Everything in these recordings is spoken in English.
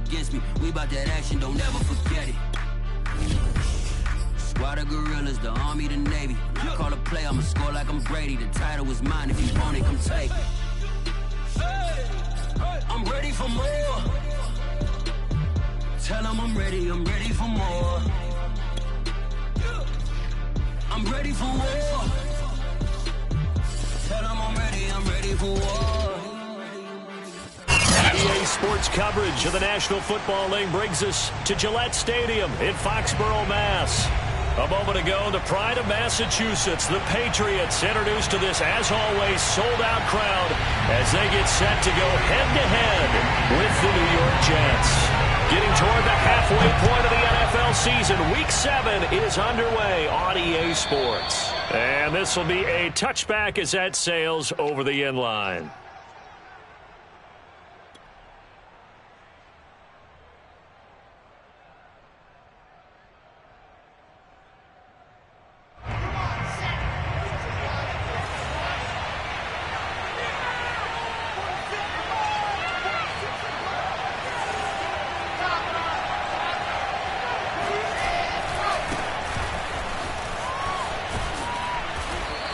against me. We about that action, don't ever forget it. Squad of gorillas, the army, the navy. When I call a play, I'ma score like I'm Brady. The title is mine, if you want it, come take it. I'm ready for more. Tell them I'm ready for more. I'm ready for war. Tell them I'm ready for war. EA Sports coverage of the National Football League brings us to Gillette Stadium in Foxborough, Mass. A moment ago, the pride of Massachusetts, the Patriots, introduced to this, as always, sold-out crowd as they get set to go head-to-head with the New York Jets. Getting toward the halfway point of the NFL season, Week 7 is underway on EA Sports. And this will be a touchback as that sails over the end line.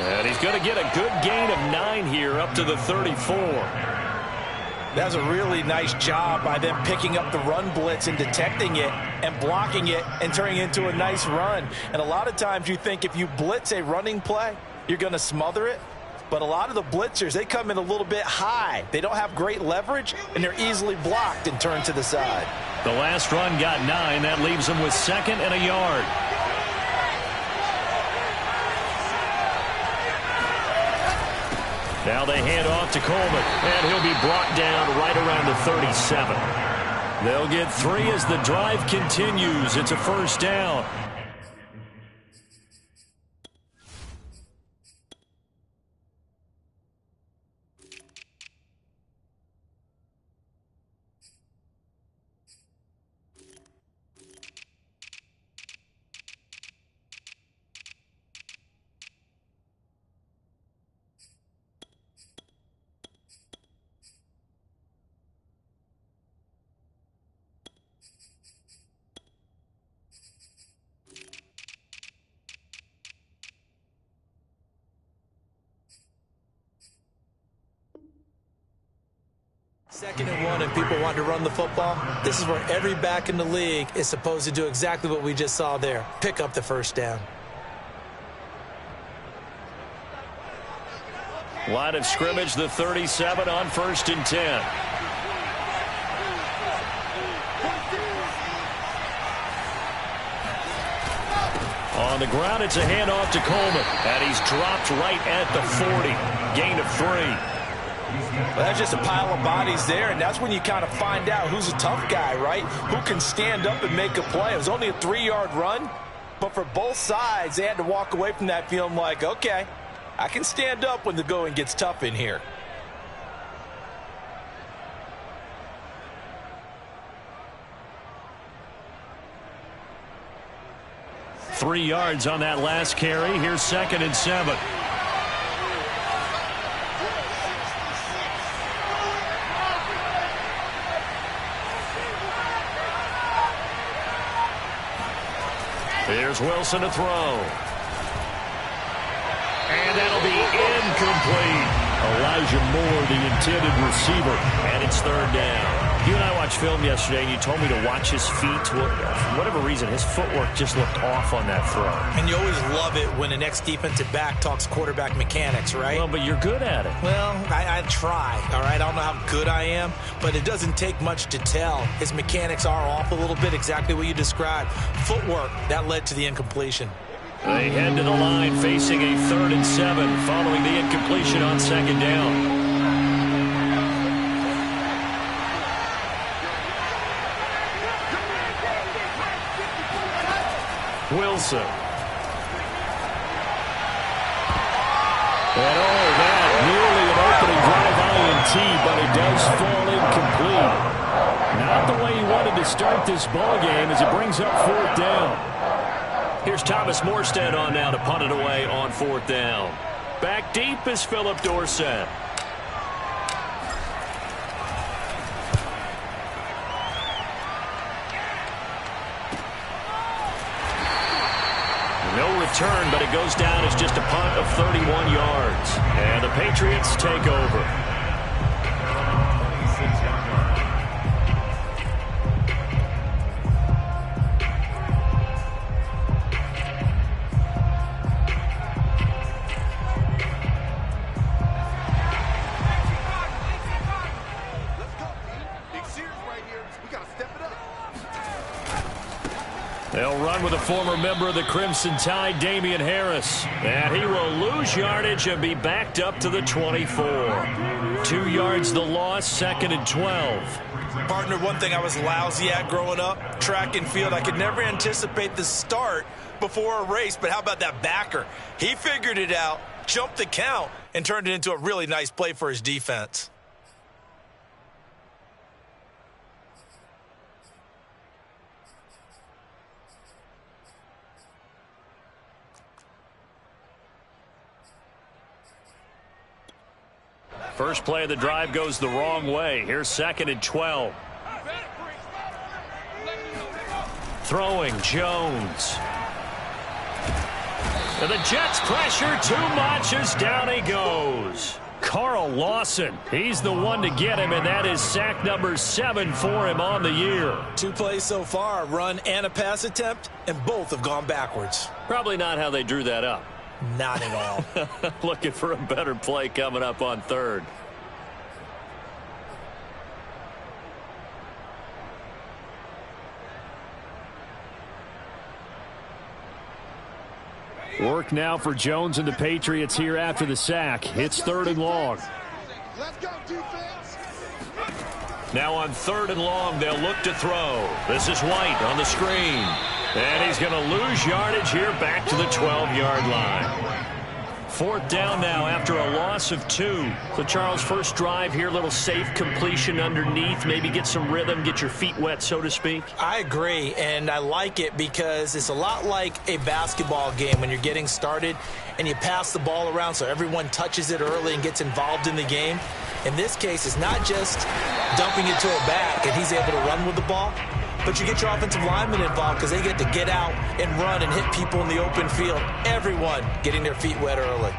And he's going to get a good gain of 9 here up to the 34. That's a really nice job by them picking up the run blitz and detecting it and blocking it and turning it into a nice run. And a lot of times you think if you blitz a running play, you're going to smother it. But a lot of the blitzers, they come in a little bit high. They don't have great leverage, and they're easily blocked and turned to the side. The last run got 9. That leaves them with 2nd and a yard. Now they hand off to Coleman, and he'll be brought down right around the 37. They'll get 3 as the drive continues. It's a first down. Second and 1 and people want to run the football. This is where every back in the league is supposed to do exactly what we just saw there. Pick up the first down. Line of scrimmage, the 37 on 1st and 10. On the ground, it's a handoff to Coleman, and he's dropped right at the 40. Gain of 3. Well, that's just a pile of bodies there, and that's when you kind of find out who's a tough guy, right? Who can stand up and make a play. It was only a 3-yard run, but for both sides, they had to walk away from that feeling like, okay, I can stand up when the going gets tough in here. Three yards on that last carry. Here's 2nd and 7. Here's Wilson to throw. And that'll be incomplete. Elijah Moore, the intended receiver, and it's 3rd down. You and I watched film yesterday, and you told me to watch his feet. For whatever reason, his footwork just looked off on that throw. And you always love it when an ex-defensive back talks quarterback mechanics, right? Well, but you're good at it. Well, I try, all right? I don't know how good I am, but it doesn't take much to tell. His mechanics are off a little bit, exactly what you described. Footwork, that led to the incompletion. They head to the line facing a 3rd and 7 following the incompletion on 2nd down. Wilson. And that nearly an opening drive INT, but it does fall incomplete. Not the way he wanted to start this ball game as it brings up 4th down. Here's Thomas Morstead on now to punt it away on 4th down. Back deep is Philip return, but it goes down as just a punt of 31 yards. And the Patriots take over. They'll run with a former member of the Crimson Tide, Damian Harris. And he will lose yardage and be backed up to the 24. 2 yards the loss, 2nd and 12. Partner, one thing I was lousy at growing up, track and field. I could never anticipate the start before a race, but how about that backer? He figured it out, jumped the count, and turned it into a really nice play for his defense. First play of the drive goes the wrong way. Here's 2nd and 12. Throwing Jones. And the Jets pressure too much as down he goes. Carl Lawson, he's the one to get him, and that is sack number 7 for him on the year. 2 plays so far, a run and a pass attempt, and both have gone backwards. Probably not how they drew that up. Not at all. Looking for a better play coming up on 3rd. Work now for Jones and the Patriots here after the sack. It's 3rd and long. Let's go, defense. Now on 3rd and long, they'll look to throw. This is White on the screen. And he's going to lose yardage here back to the 12-yard line. 4th down now after a loss of 2. So, Charles, first drive here, little safe completion underneath. Maybe get some rhythm, get your feet wet, so to speak. I agree, and I like it because it's a lot like a basketball game when you're getting started and you pass the ball around so everyone touches it early and gets involved in the game. In this case, it's not just dumping it to a back and he's able to run with the ball, but you get your offensive linemen involved because they get to get out and run and hit people in the open field. Everyone getting their feet wet early.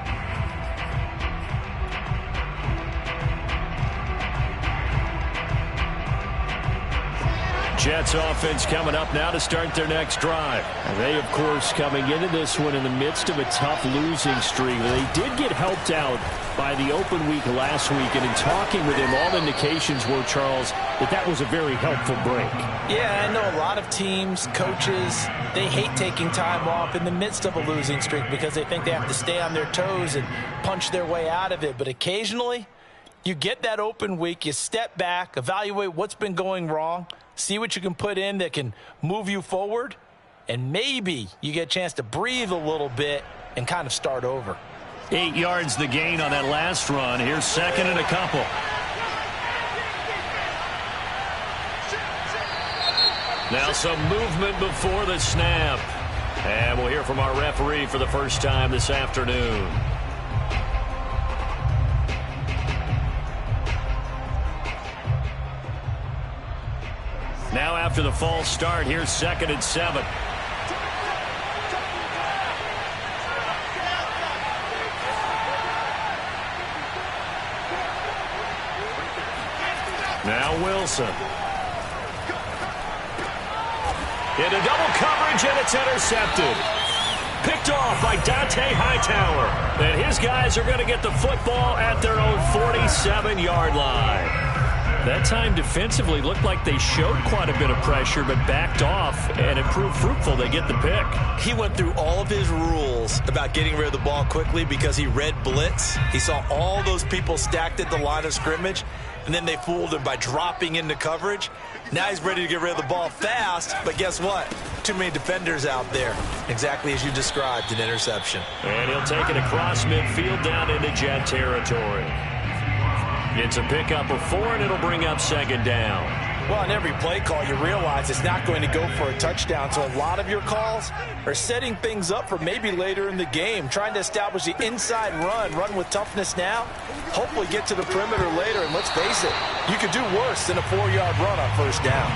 Jets offense coming up now to start their next drive. And they, of course, coming into this one in the midst of a tough losing streak. They did get helped out by the open week last week, and in talking with him, all indications were, Charles, that was a very helpful break. Yeah, I know a lot of teams, coaches, they hate taking time off in the midst of a losing streak because they think they have to stay on their toes and punch their way out of it. But occasionally, you get that open week, you step back, evaluate what's been going wrong, see what you can put in that can move you forward, and maybe you get a chance to breathe a little bit and kind of start over. 8 yards the gain on that last run. Here's 2nd and a couple. Now some movement before the snap. And we'll hear from our referee for the first time this afternoon. Now after the false start, here's 2nd and 7. Now Wilson. Into double coverage, and it's intercepted. Picked off by Dante Hightower. And his guys are going to get the football at their own 47-yard line. That time defensively looked like they showed quite a bit of pressure, but backed off, and it proved fruitful. They get the pick. He went through all of his rules about getting rid of the ball quickly because he read blitz. He saw all those people stacked at the line of scrimmage, and then they fooled him by dropping into coverage. Now he's ready to get rid of the ball fast, but guess what? Too many defenders out there. Exactly as you described, an interception. And he'll take it across midfield down into Jet territory. It's a pickup of 4, and it'll bring up 2nd down. Well, on every play call, you realize it's not going to go for a touchdown. So a lot of your calls are setting things up for maybe later in the game, trying to establish the inside run with toughness now, hopefully get to the perimeter later. And let's face it, you could do worse than a 4-yard run on 1st down.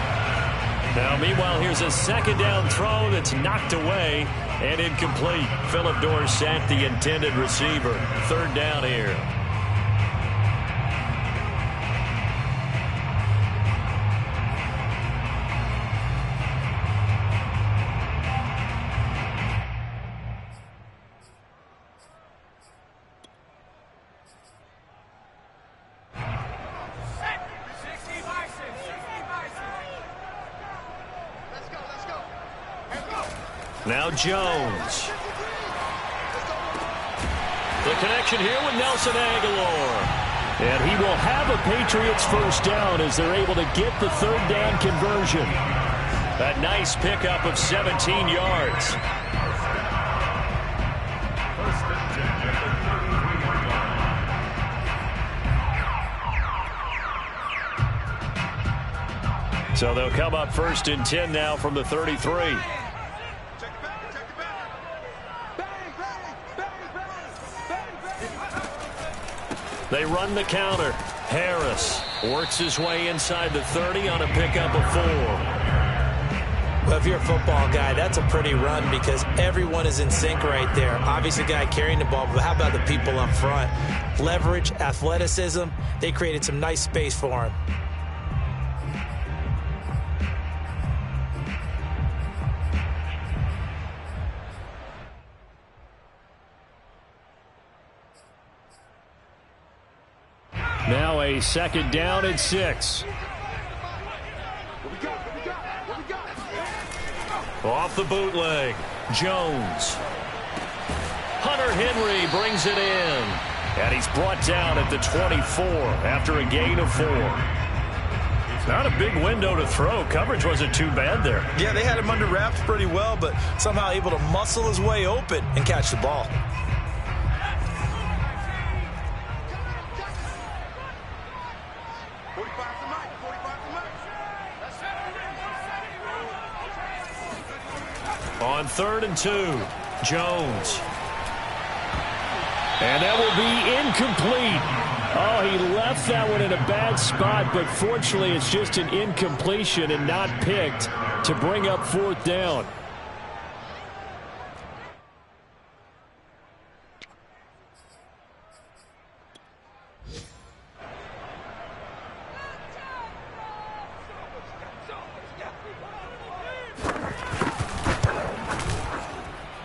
Now, meanwhile, here's a second down throw that's knocked away and incomplete. Phillip Dorsett, the intended receiver. Third down here. Now Jones. The connection here with Nelson Aguilar. And he will have a Patriots first down as they're able to get the third down conversion. A nice pickup of 17 yards. So they'll come up first and 10 now from the 33. They run the counter. Harris works his way inside the 30 on a pickup of 4. Well, if you're a football guy, that's a pretty run because everyone is in sync right there. Obviously, the guy carrying the ball, but how about the people up front? Leverage, athleticism, they created some nice space for him. Now a second down and 6. Off the bootleg. Jones. Hunter Henry brings it in. And he's brought down at the 24 after a gain of 4. Not a big window to throw. Coverage wasn't too bad there. Yeah, they had him under wraps pretty well, but somehow able to muscle his way open and catch the ball. On 3rd and 2, Jones. And that will be incomplete. Oh, he left that one in a bad spot, but fortunately it's just an incompletion and not picked to bring up 4th down.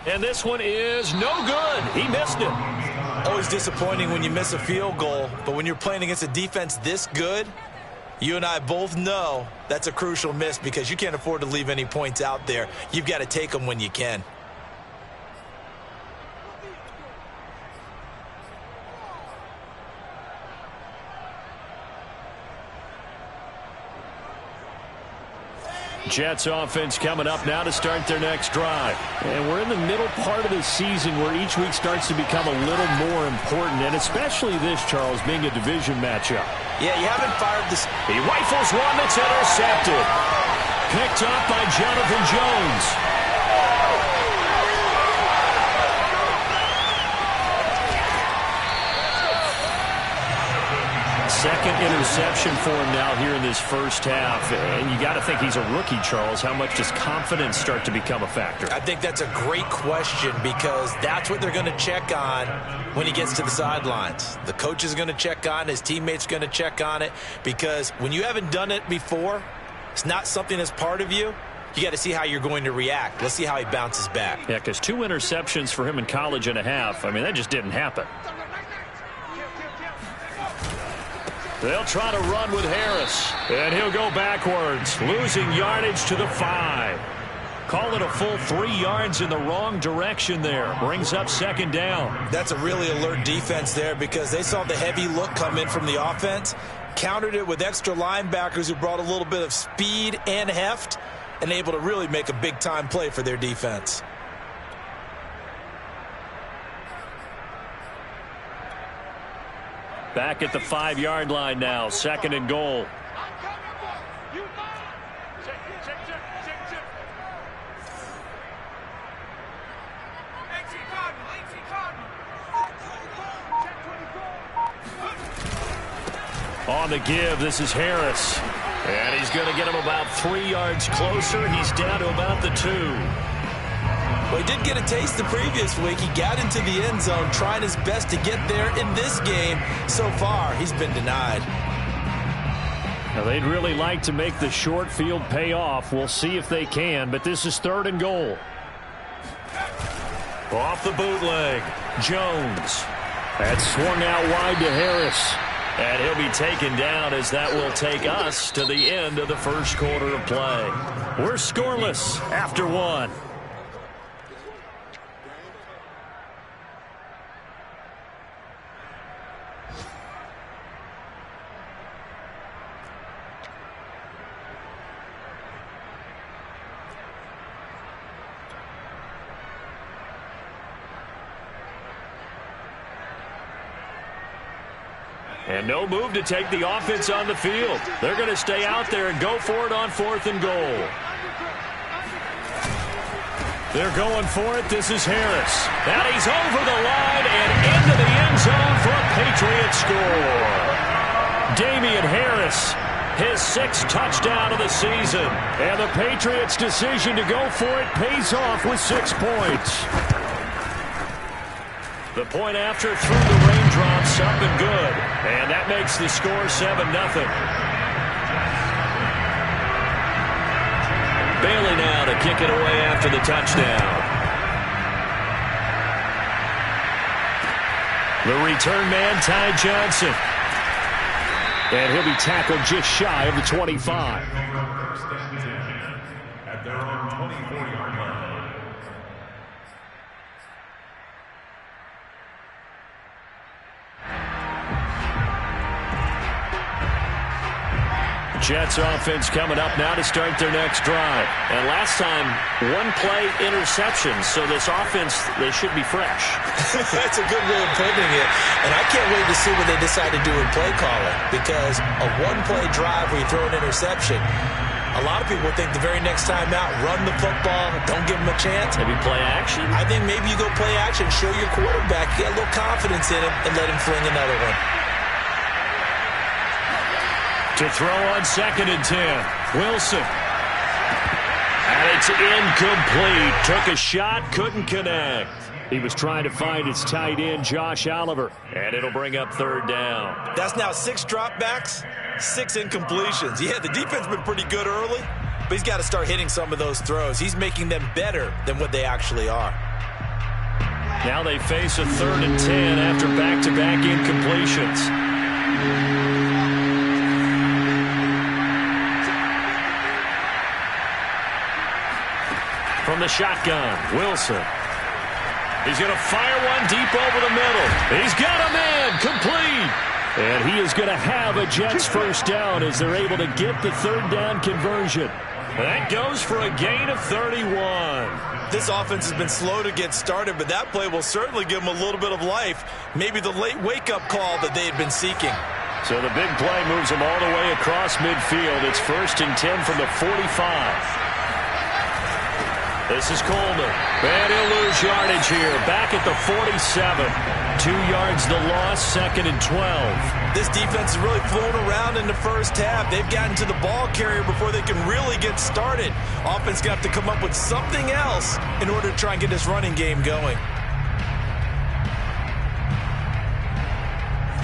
And this one is no good. He missed it. Always disappointing when you miss a field goal, but when you're playing against a defense this good, you and I both know that's a crucial miss because you can't afford to leave any points out there. You've got to take them when you can. Jets offense coming up now to start their next drive. And we're in the middle part of the season where each week starts to become a little more important, and especially this, Charles, being a division matchup. Yeah, you haven't fired this. He rifles one that's intercepted. Picked up by Jonathan Jones. Second interception for him now here in this first half. And you got to think he's a rookie, Charles. How much does confidence start to become a factor? I think that's a great question because that's what they're going to check on when he gets to the sidelines. The coach is going to check on, his teammates going to check on it, because when you haven't done it before, it's not something that's part of you. You got to see how you're going to react. Let's see how he bounces back. Yeah, because 2 interceptions for him in college and a half. I mean, that just didn't happen. They'll try to run with Harris, and he'll go backwards, losing yardage to the 5. Call it a full 3 yards in the wrong direction there. Brings up second down. That's a really alert defense there because they saw the heavy look come in from the offense, countered it with extra linebackers who brought a little bit of speed and heft, and able to really make a big-time play for their defense. Back at the 5-yard line now, 2nd and goal. On the give, this is Harris. And he's going to get him about 3 yards closer. He's down to about the 2. Well, he did get a taste the previous week. He got into the end zone trying his best to get there in this game. So far, he's been denied. Now, they'd really like to make the short field pay off. We'll see if they can, but this is 3rd and goal. Off the bootleg, Jones. That's swung out wide to Harris. And he'll be taken down as that will take us to the end of the first quarter of play. We're scoreless after 1. And no move to take the offense on the field. They're going to stay out there and go for it on 4th and goal. They're going for it. This is Harris. And he's over the line and into the end zone for a Patriots score. Damian Harris, his 6th touchdown of the season. And the Patriots' decision to go for it pays off with 6 points. The point after through the raindrops up and good. And that makes the score 7-0. Bailey now to kick it away after the touchdown. The return man, Ty Johnson. And he'll be tackled just shy of the 25. At their own 24-yard line. Jets offense coming up now to start their next drive. And last time, 1-play interception. So this offense, they should be fresh. That's a good way of putting it. And I can't wait to see what they decide to do in play calling. Because a 1-play drive where you throw an interception, a lot of people think the very next time out, run the football, don't give them a chance. Maybe play action? I think maybe you go play action, show your quarterback, get a little confidence in him, and let him fling another one. To throw on 2nd and 10. Wilson. And it's incomplete. Took a shot, couldn't connect. He was trying to find his tight end, Josh Oliver. And it'll bring up 3rd down. That's now 6 dropbacks, 6 incompletions. Yeah, the defense has been pretty good early, but he's got to start hitting some of those throws. He's making them better than what they actually are. Now they face a 3rd and 10 after back-to-back incompletions. From the shotgun, Wilson. He's going to fire one deep over the middle. He's got a man, complete. And he is going to have a Jets 1st down as they're able to get the 3rd down conversion. That goes for a gain of 31. This offense has been slow to get started, but that play will certainly give them a little bit of life. Maybe the late wake-up call that they had been seeking. So the big play moves them all the way across midfield. It's 1st and 10 from the 45. This is Coleman. And he'll lose yardage here. Back at the 47. 2 yards the loss, 2nd and 12. This defense has really flown around in the first half. They've gotten to the ball carrier before they can really get started. Offense got to come up with something else in order to try and get this running game going.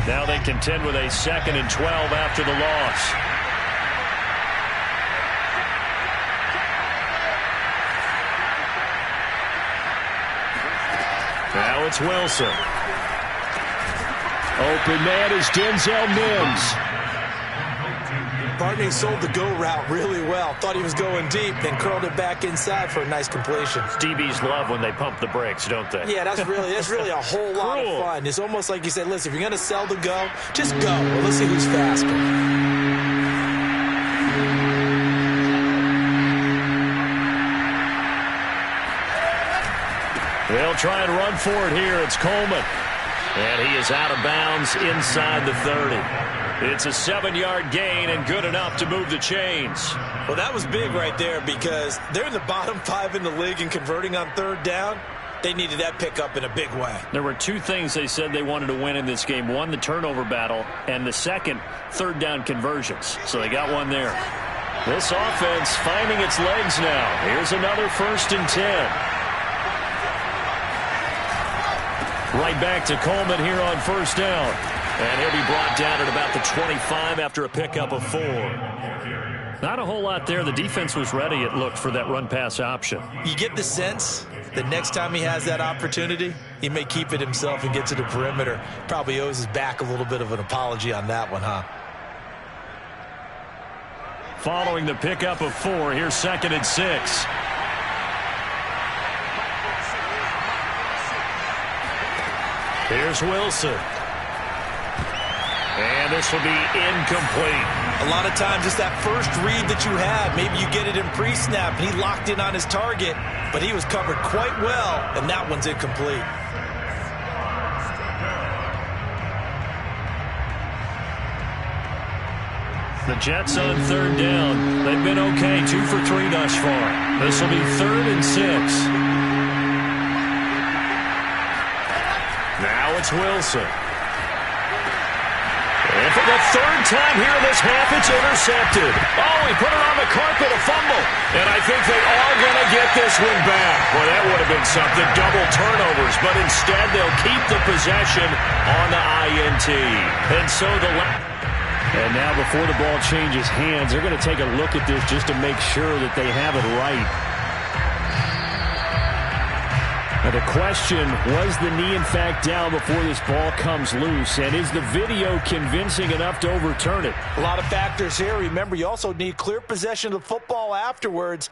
Now they contend with a 2nd and 12 after the loss. Now it's Wilson. Open man is Denzel Mims. Barney sold the go route really well. Thought he was going deep, then curled it back inside for a nice completion. DBs love when they pump the brakes, don't they? Yeah, that's really a whole lot of fun. It's almost like you said, listen, if you're going to sell the go, just go. Well, let's see who's faster. They'll try and run for it here. It's Coleman. And he is out of bounds inside the 30. It's a 7-yard gain and good enough to move the chains. Well, that was big right there because they're in the bottom 5 in the league in converting on 3rd down. They needed that pickup in a big way. There were two things they said they wanted to win in this game. One, the turnover battle, and the second, third down conversions. So they got one there. This offense finding its legs now. Here's another 1st and 10. Right back to Coleman here on 1st down. And he'll be brought down at about the 25 after a pickup of 4. Not a whole lot there. The defense was ready, it looked, for that run-pass option. You get the sense that next time he has that opportunity, he may keep it himself and get to the perimeter. Probably owes his back a little bit of an apology on that one, huh? Following the pickup of 4, here's 2nd and 6. Here's Wilson. And this will be incomplete. A lot of times it's that first read that you have. Maybe you get it in pre-snap, and he locked in on his target, but he was covered quite well, and that one's incomplete. The Jets on 3rd down. They've been okay, 2 for 3 thus far. This will be 3rd and 6. Now it's Wilson. And for the 3rd time here in this half, it's intercepted. Oh, he put it on the carpet, a fumble. And I think they are going to get this one back. Well, that would have been something, double turnovers. But instead, they'll keep the possession on the INT. And so And now before the ball changes hands, they're going to take a look at this just to make sure that they have it right. Now the question, was the knee in fact down before this ball comes loose? And is the video convincing enough to overturn it? A lot of factors here. Remember, you also need clear possession of the football afterwards.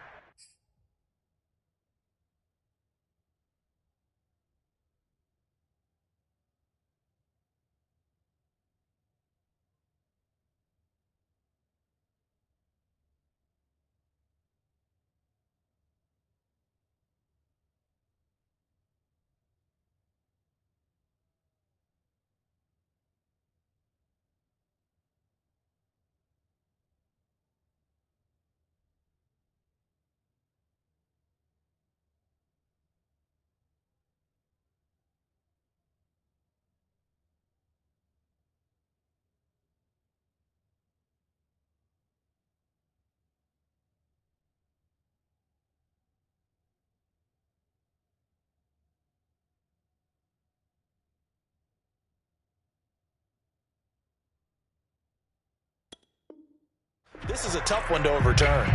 This is a tough one to overturn.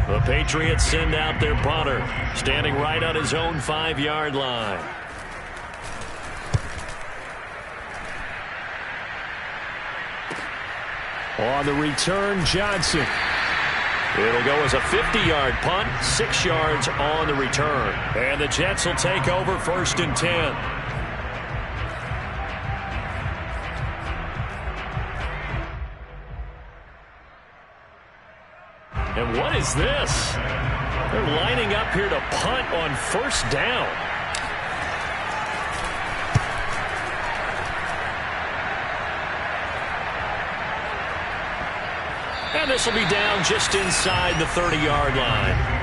The Patriots send out their punter, standing right on his own 5-yard line. On the return, Johnson. It'll go as a 50-yard punt, 6 yards on the return. And the Jets will take over 1st and 10. And what is this? They're lining up here to punt on 1st down. And this will be down just inside the 30-yard line.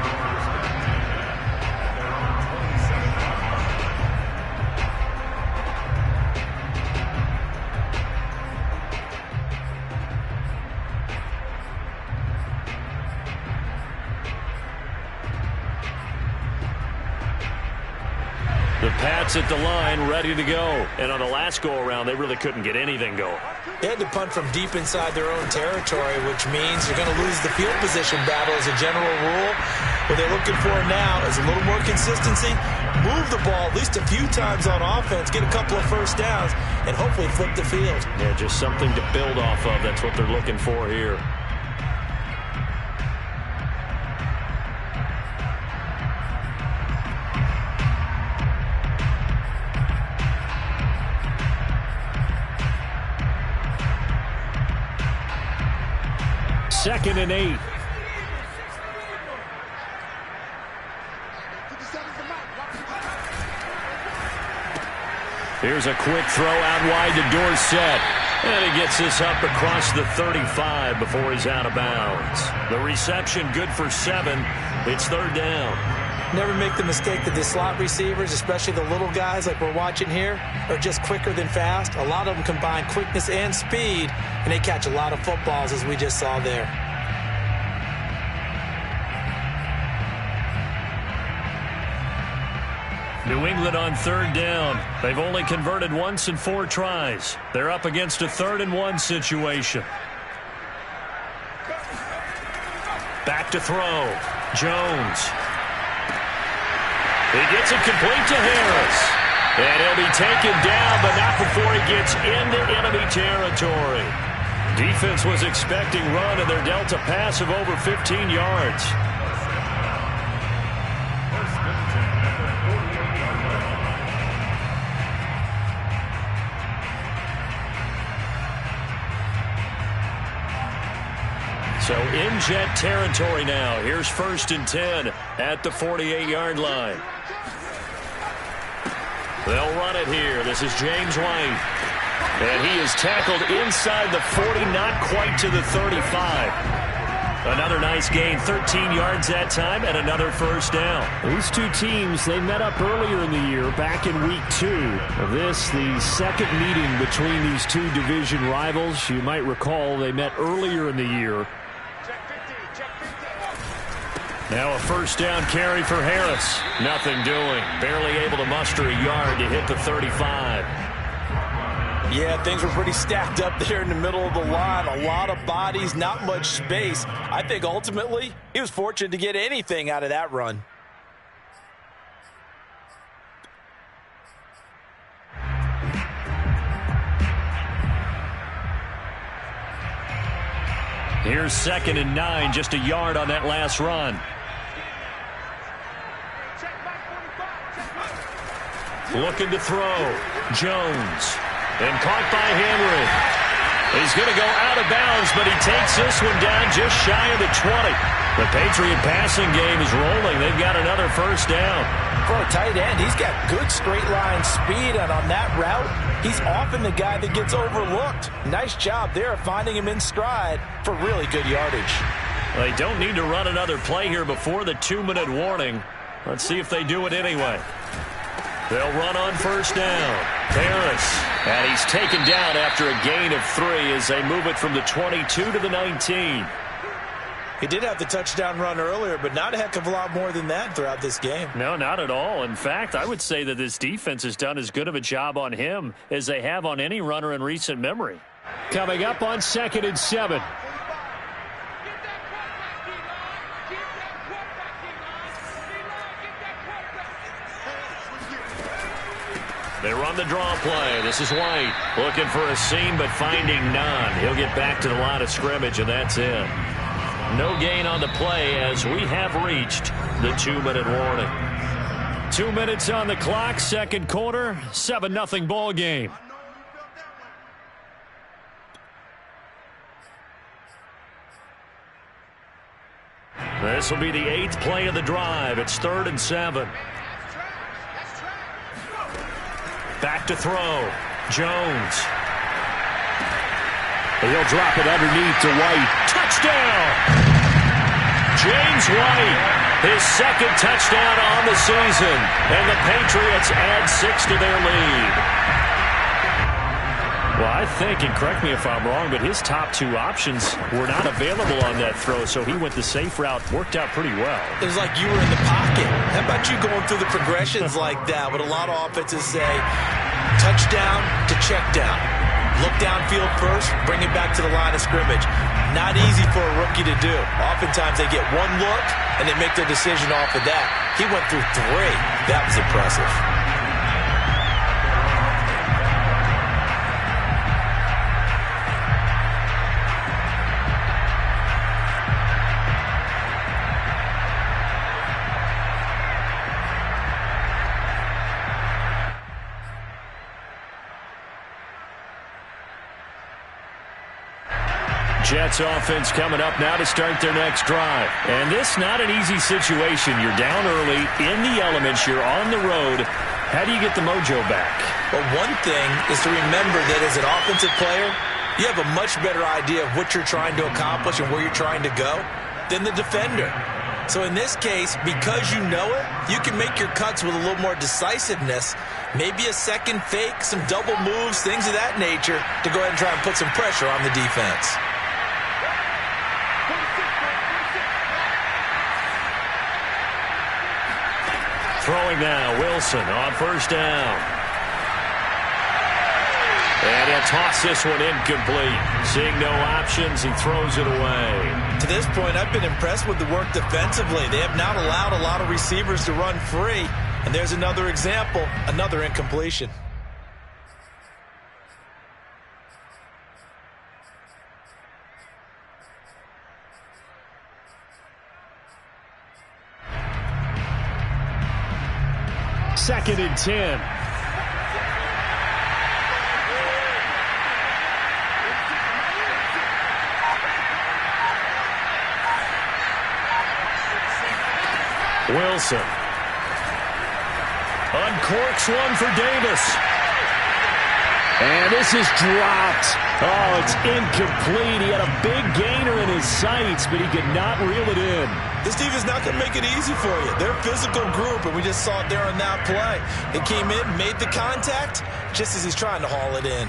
The Pats at the line, ready to go. And on the last go-around, they really couldn't get anything going. They had to punt from deep inside their own territory, which means you're going to lose the field position battle as a general rule. What they're looking for now is a little more consistency, move the ball at least a few times on offense, get a couple of 1st downs, and hopefully flip the field. Yeah, just something to build off of. That's what they're looking for here. Second and 8. Here's a quick throw out wide to Dorsett. And he gets this up across the 35 before he's out of bounds. The reception good for 7. It's 3rd down. Never make the mistake that the slot receivers, especially the little guys like we're watching here, are just quicker than fast. A lot of them combine quickness and speed, and they catch a lot of footballs, as we just saw there. New England on 3rd down. They've only converted once in 4 tries. They're up against a 3rd and 1 situation. Back to throw. Jones. He gets it complete to Harris. And he'll be taken down, but not before he gets into enemy territory. Defense was expecting run, and they're dealt a pass of over 15 yards. So in jet territory now. Here's 1st and 10 at the 48-yard line. They'll run it here. This is James White. And he is tackled inside the 40, not quite to the 35. Another nice gain, 13 yards that time, and another 1st down. These two teams, they met up earlier in the year, back in week 2. This, the second meeting between these two division rivals. You might recall they met earlier in the year. Now a 1st down carry for Harris. Nothing doing. Barely able to muster a yard to hit the 35. Yeah, things were pretty stacked up there in the middle of the line. A lot of bodies, not much space. I think ultimately he was fortunate to get anything out of that run. Here's 2nd and 9, just a yard on that last run. Looking to throw. Jones. And caught by Henry. He's going to go out of bounds, but he takes this one down just shy of the 20. The Patriot passing game is rolling. They've got another 1st down. For a tight end, he's got good straight line speed, and on that route, he's often the guy that gets overlooked. Nice job there of finding him in stride for really good yardage. They don't need to run another play here before the 2-minute warning. Let's see if they do it anyway. They'll run on 1st down. Harris. And he's taken down after a gain of 3 as they move it from the 22 to the 19. He did have the touchdown run earlier, but not a heck of a lot more than that throughout this game. No, not at all. In fact, I would say that this defense has done as good of a job on him as they have on any runner in recent memory. Coming up on 2nd and 7. They run the draw play. This is White looking for a seam but finding none. He'll get back to the line of scrimmage, and that's it. No gain on the play as we have reached the 2-minute warning. 2 minutes on the clock, 2nd quarter, 7-0 ball game. This will be the 8th play of the drive. It's 3rd and 7. Back to throw. Jones. He'll drop it underneath to White. Touchdown! James White, his 2nd touchdown on the season. And the Patriots add 6 to their lead. Well, I think, and correct me if I'm wrong, but his top 2 options were not available on that throw, so he went the safe route. Worked out pretty well. It was like you were in the pocket. How about you going through the progressions like that? What a lot of offenses say, touchdown to check down. Look downfield first, bring it back to the line of scrimmage. Not easy for a rookie to do. Oftentimes they get one look and they make their decision off of that. He went through 3. That was impressive. Jets offense coming up now to start their next drive. And this not an easy situation. You're down early, in the elements, you're on the road. How do you get the mojo back? Well, one thing is to remember that as an offensive player, you have a much better idea of what you're trying to accomplish and where you're trying to go than the defender. So in this case, because you know it, you can make your cuts with a little more decisiveness, maybe a second fake, some double moves, things of that nature, to go ahead and try and put some pressure on the defense. Throwing now, Wilson on first down. And he'll toss this one incomplete. Seeing no options, he throws it away. To this point, I've been impressed with the work defensively. They have not allowed a lot of receivers to run free. And there's another example, another incompletion. Second and 10. Wilson uncorks one for Davis. And this is dropped. Oh, it's incomplete. He had a big gainer in his sights, but he could not reel it in. This team is not going to make it easy for you. They're a physical group, and we just saw it there on that play. They came in, made the contact, just as he's trying to haul it in.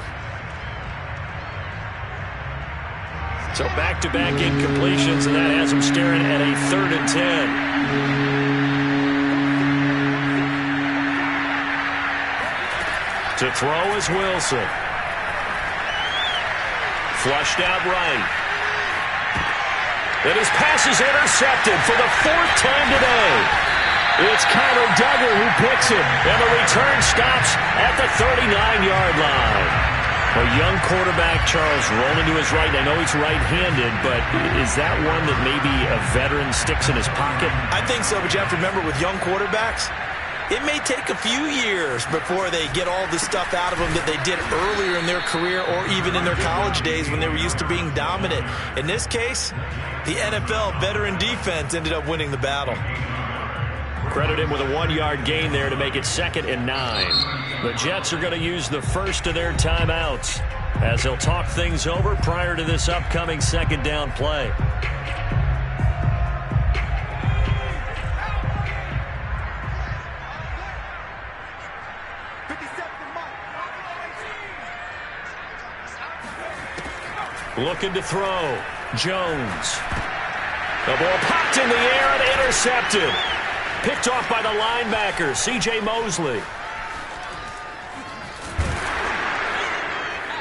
So back-to-back incompletions, and that has him staring at a 3rd and 10. To throw is Wilson. Flushed out right. And his pass is intercepted for the 4th time today. It's Connor Duggar who picks it, and the return stops at the 39-yard line. A young quarterback, Charles, rolling to his right. I know he's right-handed, but is that one that maybe a veteran sticks in his pocket? I think so, but you have to remember with young quarterbacks, it may take a few years before they get all the stuff out of them that they did earlier in their career or even in their college days when they were used to being dominant. In this case, the NFL veteran defense ended up winning the battle. Credit him with a 1-yard gain there to make it 2nd and 9. The Jets are going to use the first of their timeouts as they'll talk things over prior to this upcoming 2nd down play. Looking to throw. Jones. The ball popped in the air and intercepted. Picked off by the linebacker, C.J. Mosley.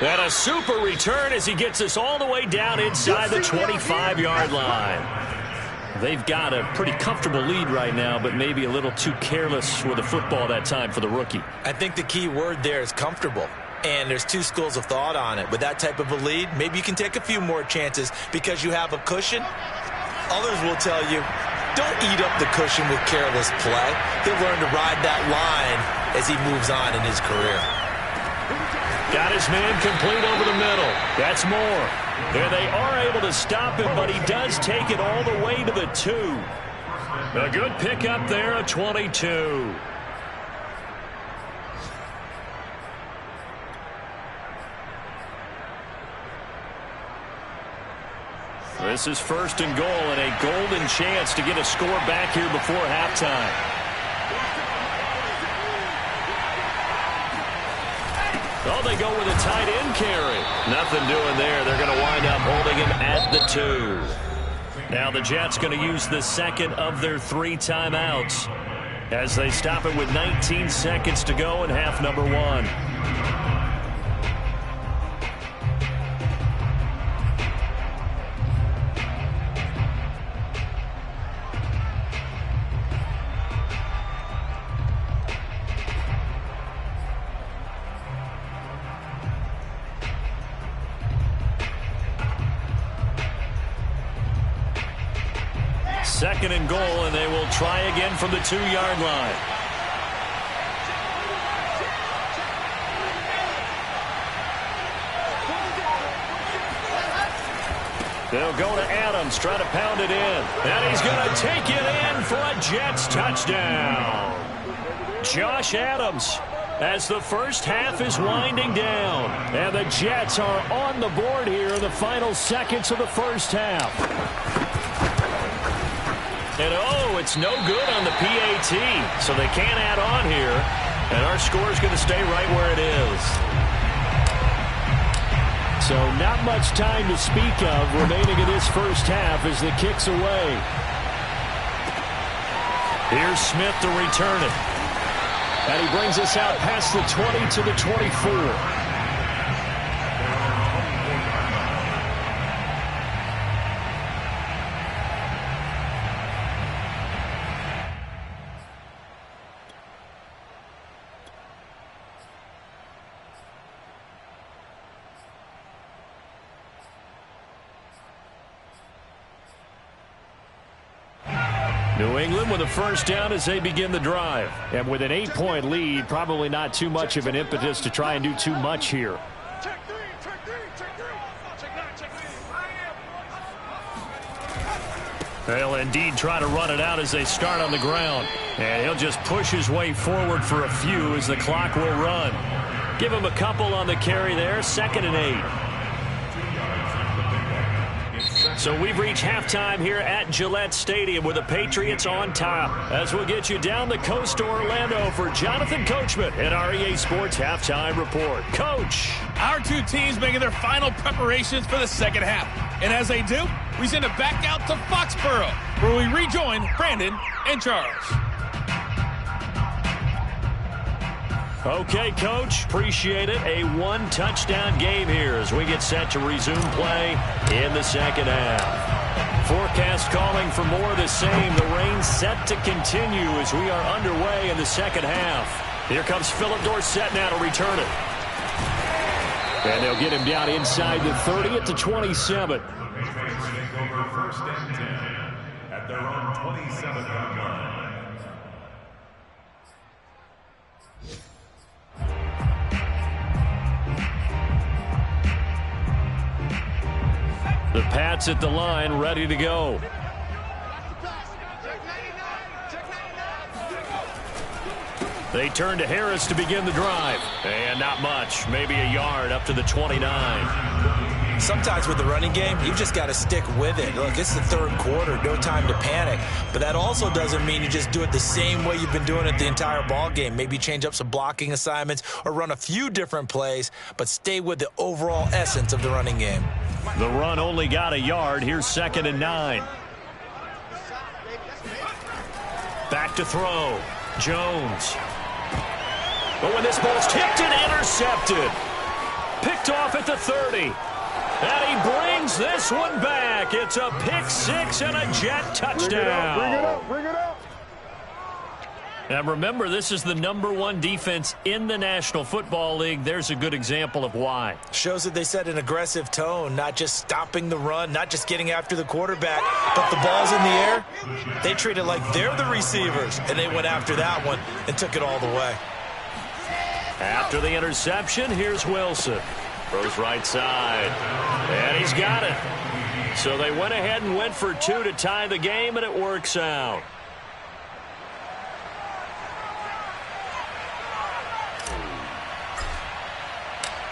And a super return as he gets us all the way down inside the 25-yard line. They've got a pretty comfortable lead right now, but maybe a little too careless with the football that time for the rookie. I think the key word there is comfortable. And there's two schools of thought on it. With that type of a lead, maybe you can take a few more chances because you have a cushion. Others will tell you, don't eat up the cushion with careless play. He'll learn to ride that line as he moves on in his career. Got his man complete over the middle. That's more. There they are able to stop him, but he does take it all the way to the 2. A good pickup there, a 22. This is 1st and goal and a golden chance to get a score back here before halftime. Oh, they go with a tight end carry. Nothing doing there. They're going to wind up holding him at the 2. Now the Jets going to use the 2nd of their 3 timeouts as they stop it with 19 seconds to go in half number 1. Second and goal, and they will try again from the 2-yard line. They'll go to Adams, try to pound it in. And he's going to take it in for a Jets touchdown. Josh Adams as the first half is winding down. And the Jets are on the board here in the final seconds of the first half. And oh, it's no good on the PAT, so they can't add on here. And our score is going to stay right where it is. So not much time to speak of remaining in this first half as the kick's away. Here's Smith to return it. And he brings us out past the 20 to the 24. New England with a first down as they begin the drive. And with an 8-point lead, probably not too much of an impetus to try and do too much here. They'll indeed try to run it out as they start on the ground. And he'll just push his way forward for a few as the clock will run. Give him a couple on the carry there, 2nd and 8. So we've reached halftime here at Gillette Stadium with the Patriots on top. As we'll get you down the coast to Orlando for Jonathan Coachman at our EA Sports Halftime Report. Coach. Our two teams making their final preparations for the second half. And as they do, we send it back out to Foxborough, where we rejoin Brandon and Charles. Okay, Coach. Appreciate it. A one-touchdown game here as we get set to resume play in the second half. Forecast calling for more of the same. The rain set to continue as we are underway in the second half. Here comes Philip Dorsett now to return it. And they'll get him down inside the 30 at the 27. The Patriots take over 1st and 10 at their own 27-yard line. The Pats at the line, ready to go. They turn to Harris to begin the drive. And not much, maybe a yard up to the 29. Sometimes with the running game, you've just got to stick with it. Look, it's the third quarter, no time to panic. But that also doesn't mean you just do it the same way you've been doing it the entire ball game. Maybe change up some blocking assignments or run a few different plays, but stay with the overall essence of the running game. The run only got a yard. Here's 2nd and 9. Back to throw. Jones. But when this ball's tipped and intercepted. Picked off at the 30. And he brings this one back. It's a pick six and a Jet touchdown. Bring it up, bring it up. And remember, this is the #1 defense in the National Football League. There's a good example of why. Shows that they set an aggressive tone, not just stopping the run, not just getting after the quarterback, but the ball's in the air. They treat it like they're the receivers, and they went after that one and took it all the way. After the interception, here's Wilson. Throws right side, and he's got it. So they went ahead and went for 2 to tie the game, and it works out.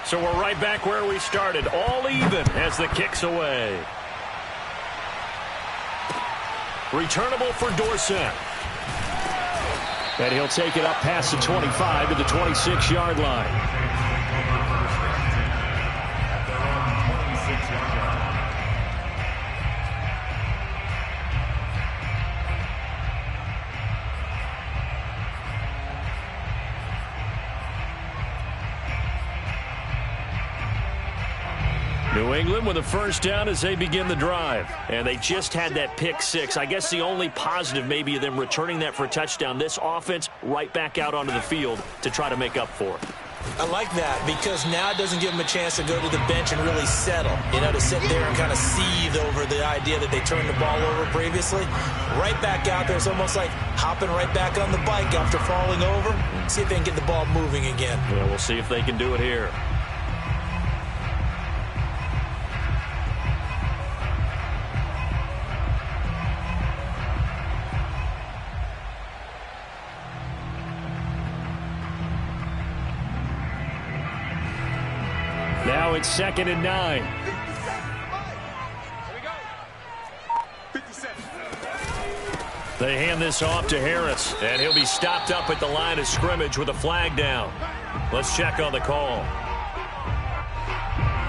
So we're right back where we started, all even as the kick's away. Returnable for Dorsett. And he'll take it up past the 25 to the 26-yard line. New England with a first down as they begin the drive. And they just had that pick six. I guess the only positive maybe of them returning that for a touchdown. This offense right back out onto the field to try to make up for it. I like that because now it doesn't give them a chance to go to the bench and really settle. You know, to sit there and kind of seethe over the idea that they turned the ball over previously. Right back out there. It's almost like hopping right back on the bike after falling over. See if they can get the ball moving again. Yeah, we'll see if they can do it here. Now it's 2nd and 9. They hand this off to Harris, and he'll be stopped up at the line of scrimmage with a flag down. Let's check on the call.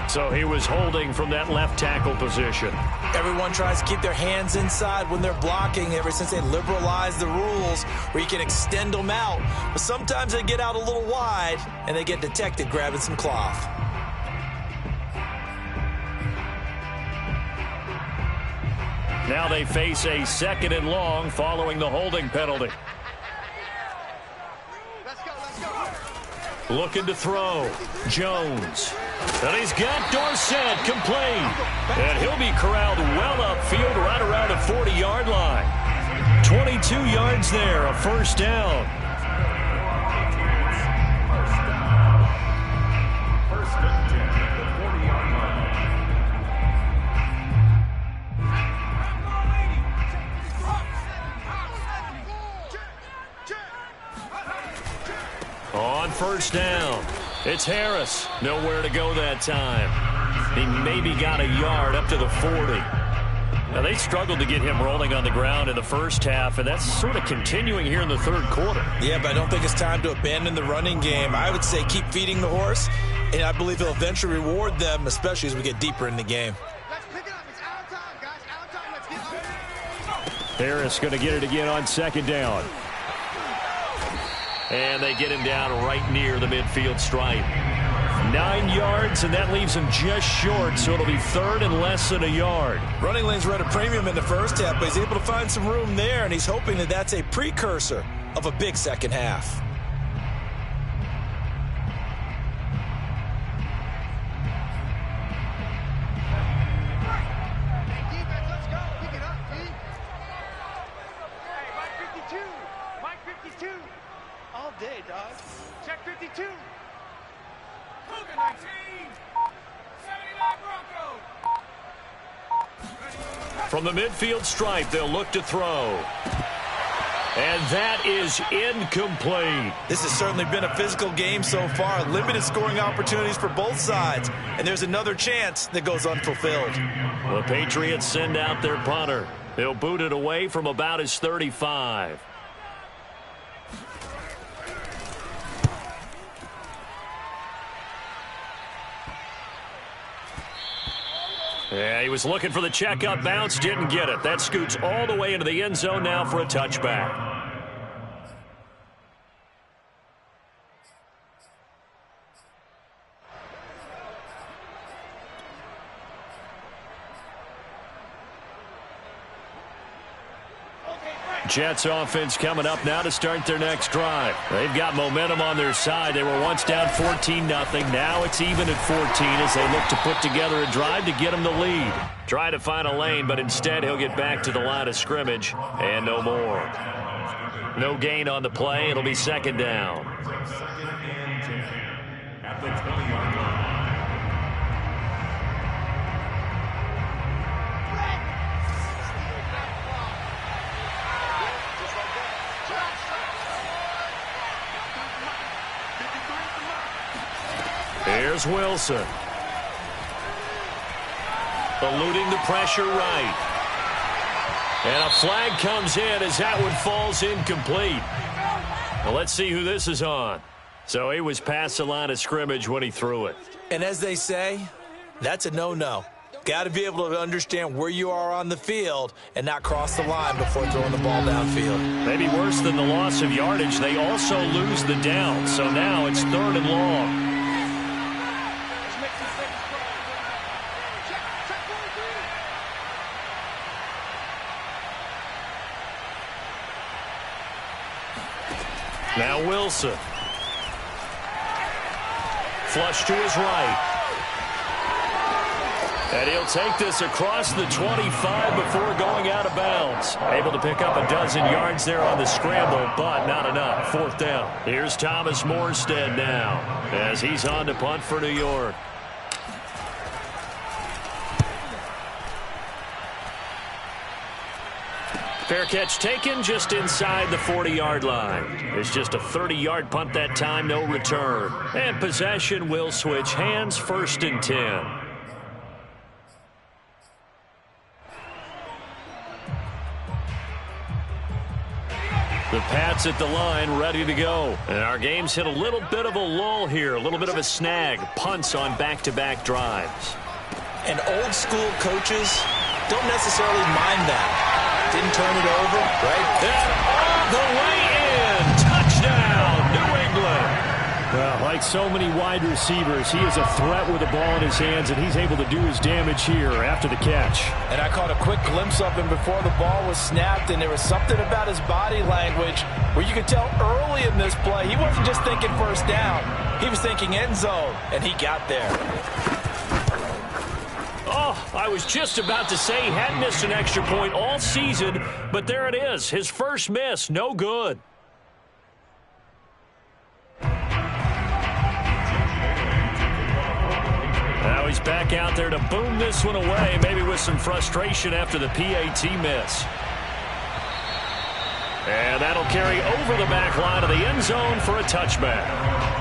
So he was holding from that left tackle position. Everyone tries to keep their hands inside when they're blocking ever since they liberalized the rules where you can extend them out. But sometimes they get out a little wide, and they get detected grabbing some cloth. Now they face a 2nd and long following the holding penalty. Looking to throw. Jones. And he's got Dorsett complete. And he'll be corralled well upfield right around the 40-yard line. 22 yards there, a first down. First and 10 at the 40-yard line. On first down, it's Harris. Nowhere to go that time. He maybe got a yard up to the 40. Now, they struggled to get him rolling on the ground in the first half, and that's sort of continuing here in the third quarter. Yeah, but I don't think it's time to abandon the running game. I would say keep feeding the horse, and I believe he'll eventually reward them, especially as we get deeper in the game. Let's pick it up. It's our time, guys. Our time. Let's get up. Harris going to get it again on 2nd down. And they get him down right near the midfield stripe. 9 yards, and that leaves him just short, so it'll be 3rd and less than a yard. Running lanes were at a premium in the first half, but he's able to find some room there, and he's hoping that that's a precursor of a big second half. Defense, let's go. Pick it up, D. Hey, Mike 52. Mike 52. All day, dog. Check 52. Cougar 19. 79 Broncos. From the midfield stripe, they'll look to throw. And that is incomplete. This has certainly been a physical game so far. Limited scoring opportunities for both sides. And there's another chance that goes unfulfilled. The Patriots send out their punter. They'll boot it away from about his 35. Yeah, he was looking for the checkup bounce, didn't get it. That scoots all the way into the end zone now for a touchback. Jets offense coming up now to start their next drive. They've got momentum on their side. They were once down 14-0. Now it's even at 14 as they look to put together a drive to get them the lead. Try to find a lane, but instead he'll get back to the line of scrimmage and no more. No gain on the play. It'll be 2nd down. 2nd and 10 at the 20-yard line. Here's Wilson. Eluding the pressure right. And a flag comes in as that one falls incomplete. Well, let's see who this is on. So he was past the line of scrimmage when he threw it. And as they say, that's a no-no. Got to be able to understand where you are on the field and not cross the line before throwing the ball downfield. Maybe worse than the loss of yardage, they also lose the down. So now it's 3rd and long. Now Wilson. Flush to his right. And he'll take this across the 25 before going out of bounds. Able to pick up a dozen yards there on the scramble, but not enough. 4th down. Here's Thomas Morstead now as he's on to punt for New York. Fair catch taken just inside the 40-yard line. It's just a 30-yard punt that time, no return. And possession will switch hands, 1st and 10. The Pats at the line, ready to go. And our game's hit a little bit of a lull here, a little bit of a snag. Punts on back-to-back drives. And old school coaches don't necessarily mind that. Didn't turn it over, right? And all the way in. Touchdown, New England. Well, like so many wide receivers, he is a threat with the ball in his hands, and he's able to do his damage here after the catch. And I caught a quick glimpse of him before the ball was snapped, and there was something about his body language where you could tell early in this play he wasn't just thinking first down. He was thinking end zone, and he got there. Oh, I was just about to say he hadn't missed an extra point all season, but there it is. His first miss, no good. Now he's back out there to boom this one away, maybe with some frustration after the PAT miss. And that'll carry over the back line of the end zone for a touchback.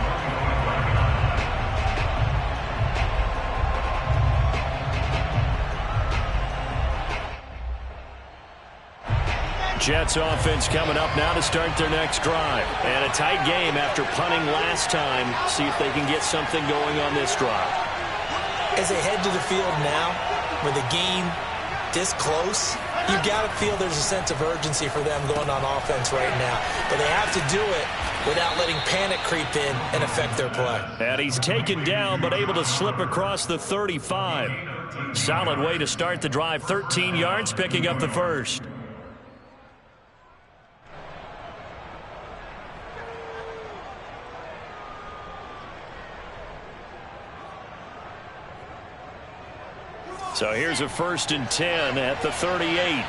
Jets offense coming up now to start their next drive. And a tight game after punting last time. See if they can get something going on this drive. As they head to the field now, with the game this close, you've got to feel there's a sense of urgency for them going on offense right now. But they have to do it without letting panic creep in and affect their play. And he's taken down but able to slip across the 35. Solid way to start the drive. 13 yards, picking up the first. So here's a 1st and 10 at the 38.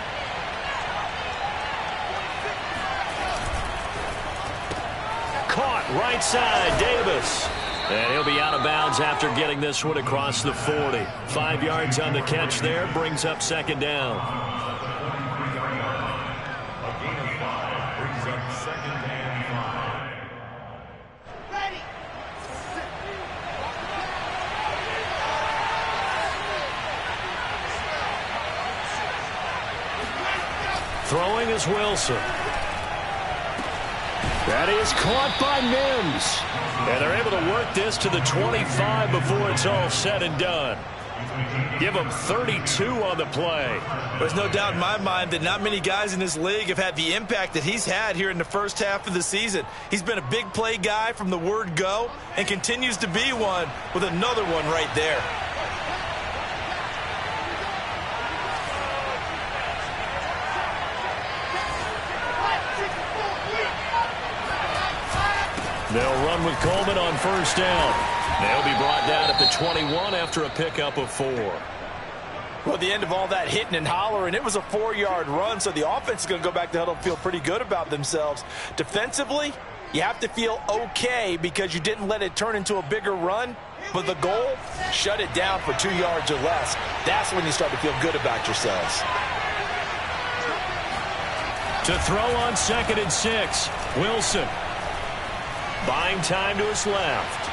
Caught right side, Davis. And he'll be out of bounds after getting this one across the 40. 5 yards on the catch there, brings up 2nd down. A gain of 5 brings up 2nd and 5. Throwing is Wilson. That is caught by Mims. And they're able to work this to the 25 before it's all said and done. Give them 32 on the play. There's no doubt in my mind that not many guys in this league have had the impact that he's had here in the first half of the season. He's been a big play guy from the word go and continues to be one with another one right there. They'll run with Coleman on 1st down. They'll be brought down at the 21 after a pickup of 4. Well, at the end of all that hitting and hollering, it was a 4-yard run, so the offense is going to go back to huddle and feel pretty good about themselves. Defensively, you have to feel okay because you didn't let it turn into a bigger run, but the goal, shut it down for 2 yards or less. That's when you start to feel good about yourselves. To throw on 2nd and 6, Wilson. Buying time to his left.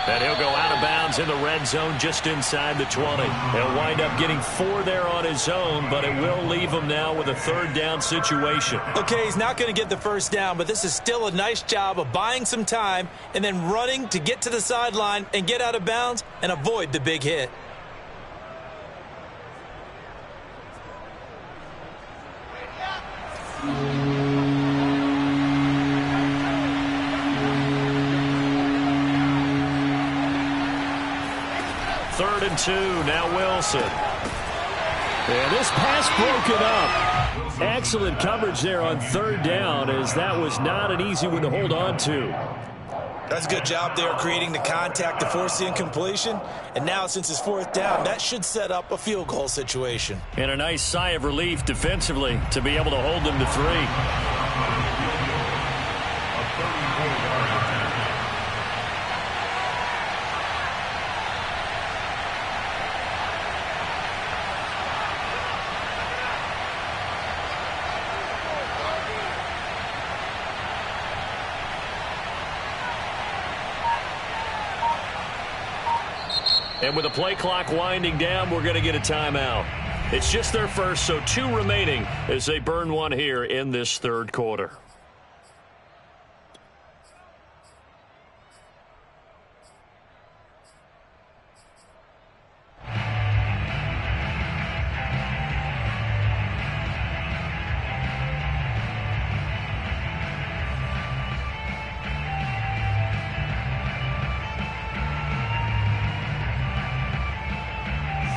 And he'll go out of bounds in the red zone just inside the 20. He'll wind up getting 4 there on his own, but it will leave him now with a 3rd down situation. Okay, he's not going to get the 1st down, but this is still a nice job of buying some time and then running to get to the sideline and get out of bounds and avoid the big hit. Third and 2, now Wilson. And this pass broken up. Excellent coverage there on 3rd down, as that was not an easy one to hold on to. That's a good job there creating the contact to force the incompletion. And now since it's 4th down, that should set up a field goal situation. And a nice sigh of relief defensively to be able to hold them to 3. And with the play clock winding down, we're going to get a timeout. It's just their first, so 2 remaining as they burn one here in this third quarter.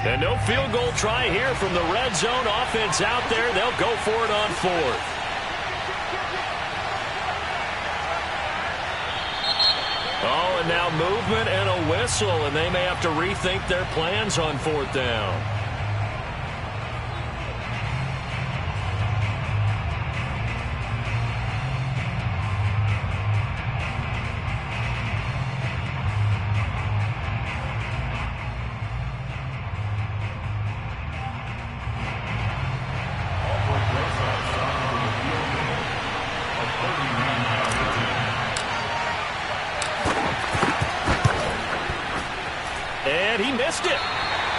And no field goal try here from the red zone. Offense out there. They'll go for it on 4th. Oh, and now movement and a whistle, and they may have to rethink their plans on 4th down. And he missed it.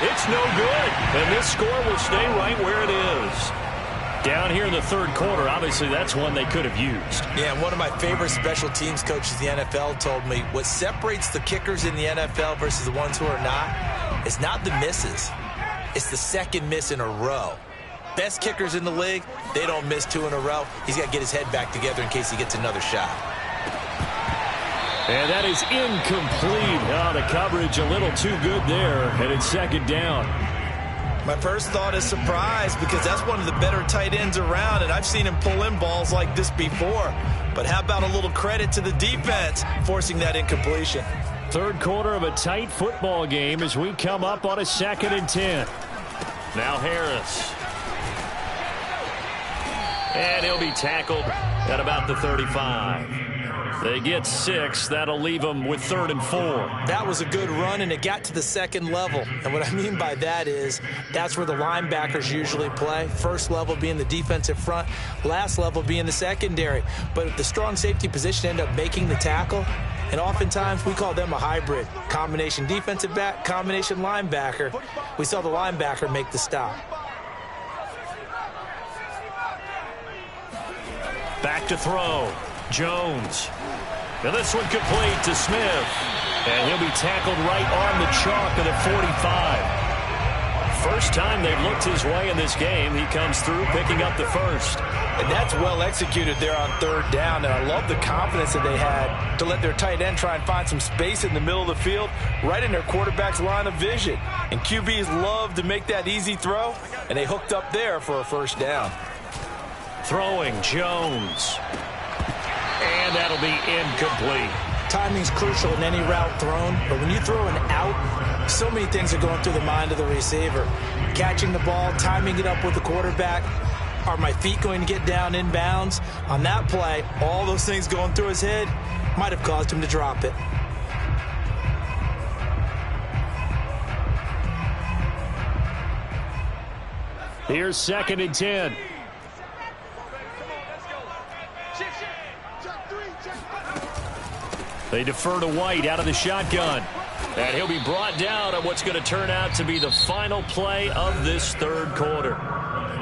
It's no good. And this score will stay right where it is. Down here in the third quarter, obviously that's one they could have used. Yeah, and one of my favorite special teams coaches in the NFL told me what separates the kickers in the NFL versus the ones who are not is not the misses. It's the second miss in a row. Best kickers in the league, they don't miss 2 in a row. He's got to get his head back together in case he gets another shot. And that is incomplete. Oh, the coverage a little too good there, and it's second down. My first thought is surprise because that's one of the better tight ends around, and I've seen him pull in balls like this before. But how about a little credit to the defense forcing that incompletion? Third quarter of a tight football game as we come up on a 2nd and 10. Now Harris. And he'll be tackled at about the 35. They get 6. That'll leave them with 3rd and 4. That was a good run, and it got to the second level. And what I mean by that is that's where the linebackers usually play. First level being the defensive front, last level being the secondary. But the strong safety position ended up making the tackle, and oftentimes we call them a hybrid. Combination defensive back, combination linebacker. We saw the linebacker make the stop. Back to throw. Jones. Now this one complete to Smith. And he'll be tackled right on the chalk of the 45. First time they've looked his way in this game. He comes through picking up the first. And that's well executed there on 3rd down. And I love the confidence that they had to let their tight end try and find some space in the middle of the field, right in their quarterback's line of vision. And QBs love to make that easy throw, and they hooked up there for a first down. Throwing Jones. And that'll be incomplete. Timing's crucial in any route thrown, but when you throw an out, so many things are going through the mind of the receiver. Catching the ball, timing it up with the quarterback. Are my feet going to get down in bounds? On that play, all those things going through his head might have caused him to drop it. Here's 2nd and 10. They defer to White out of the shotgun. And he'll be brought down on what's going to turn out to be the final play of this third quarter.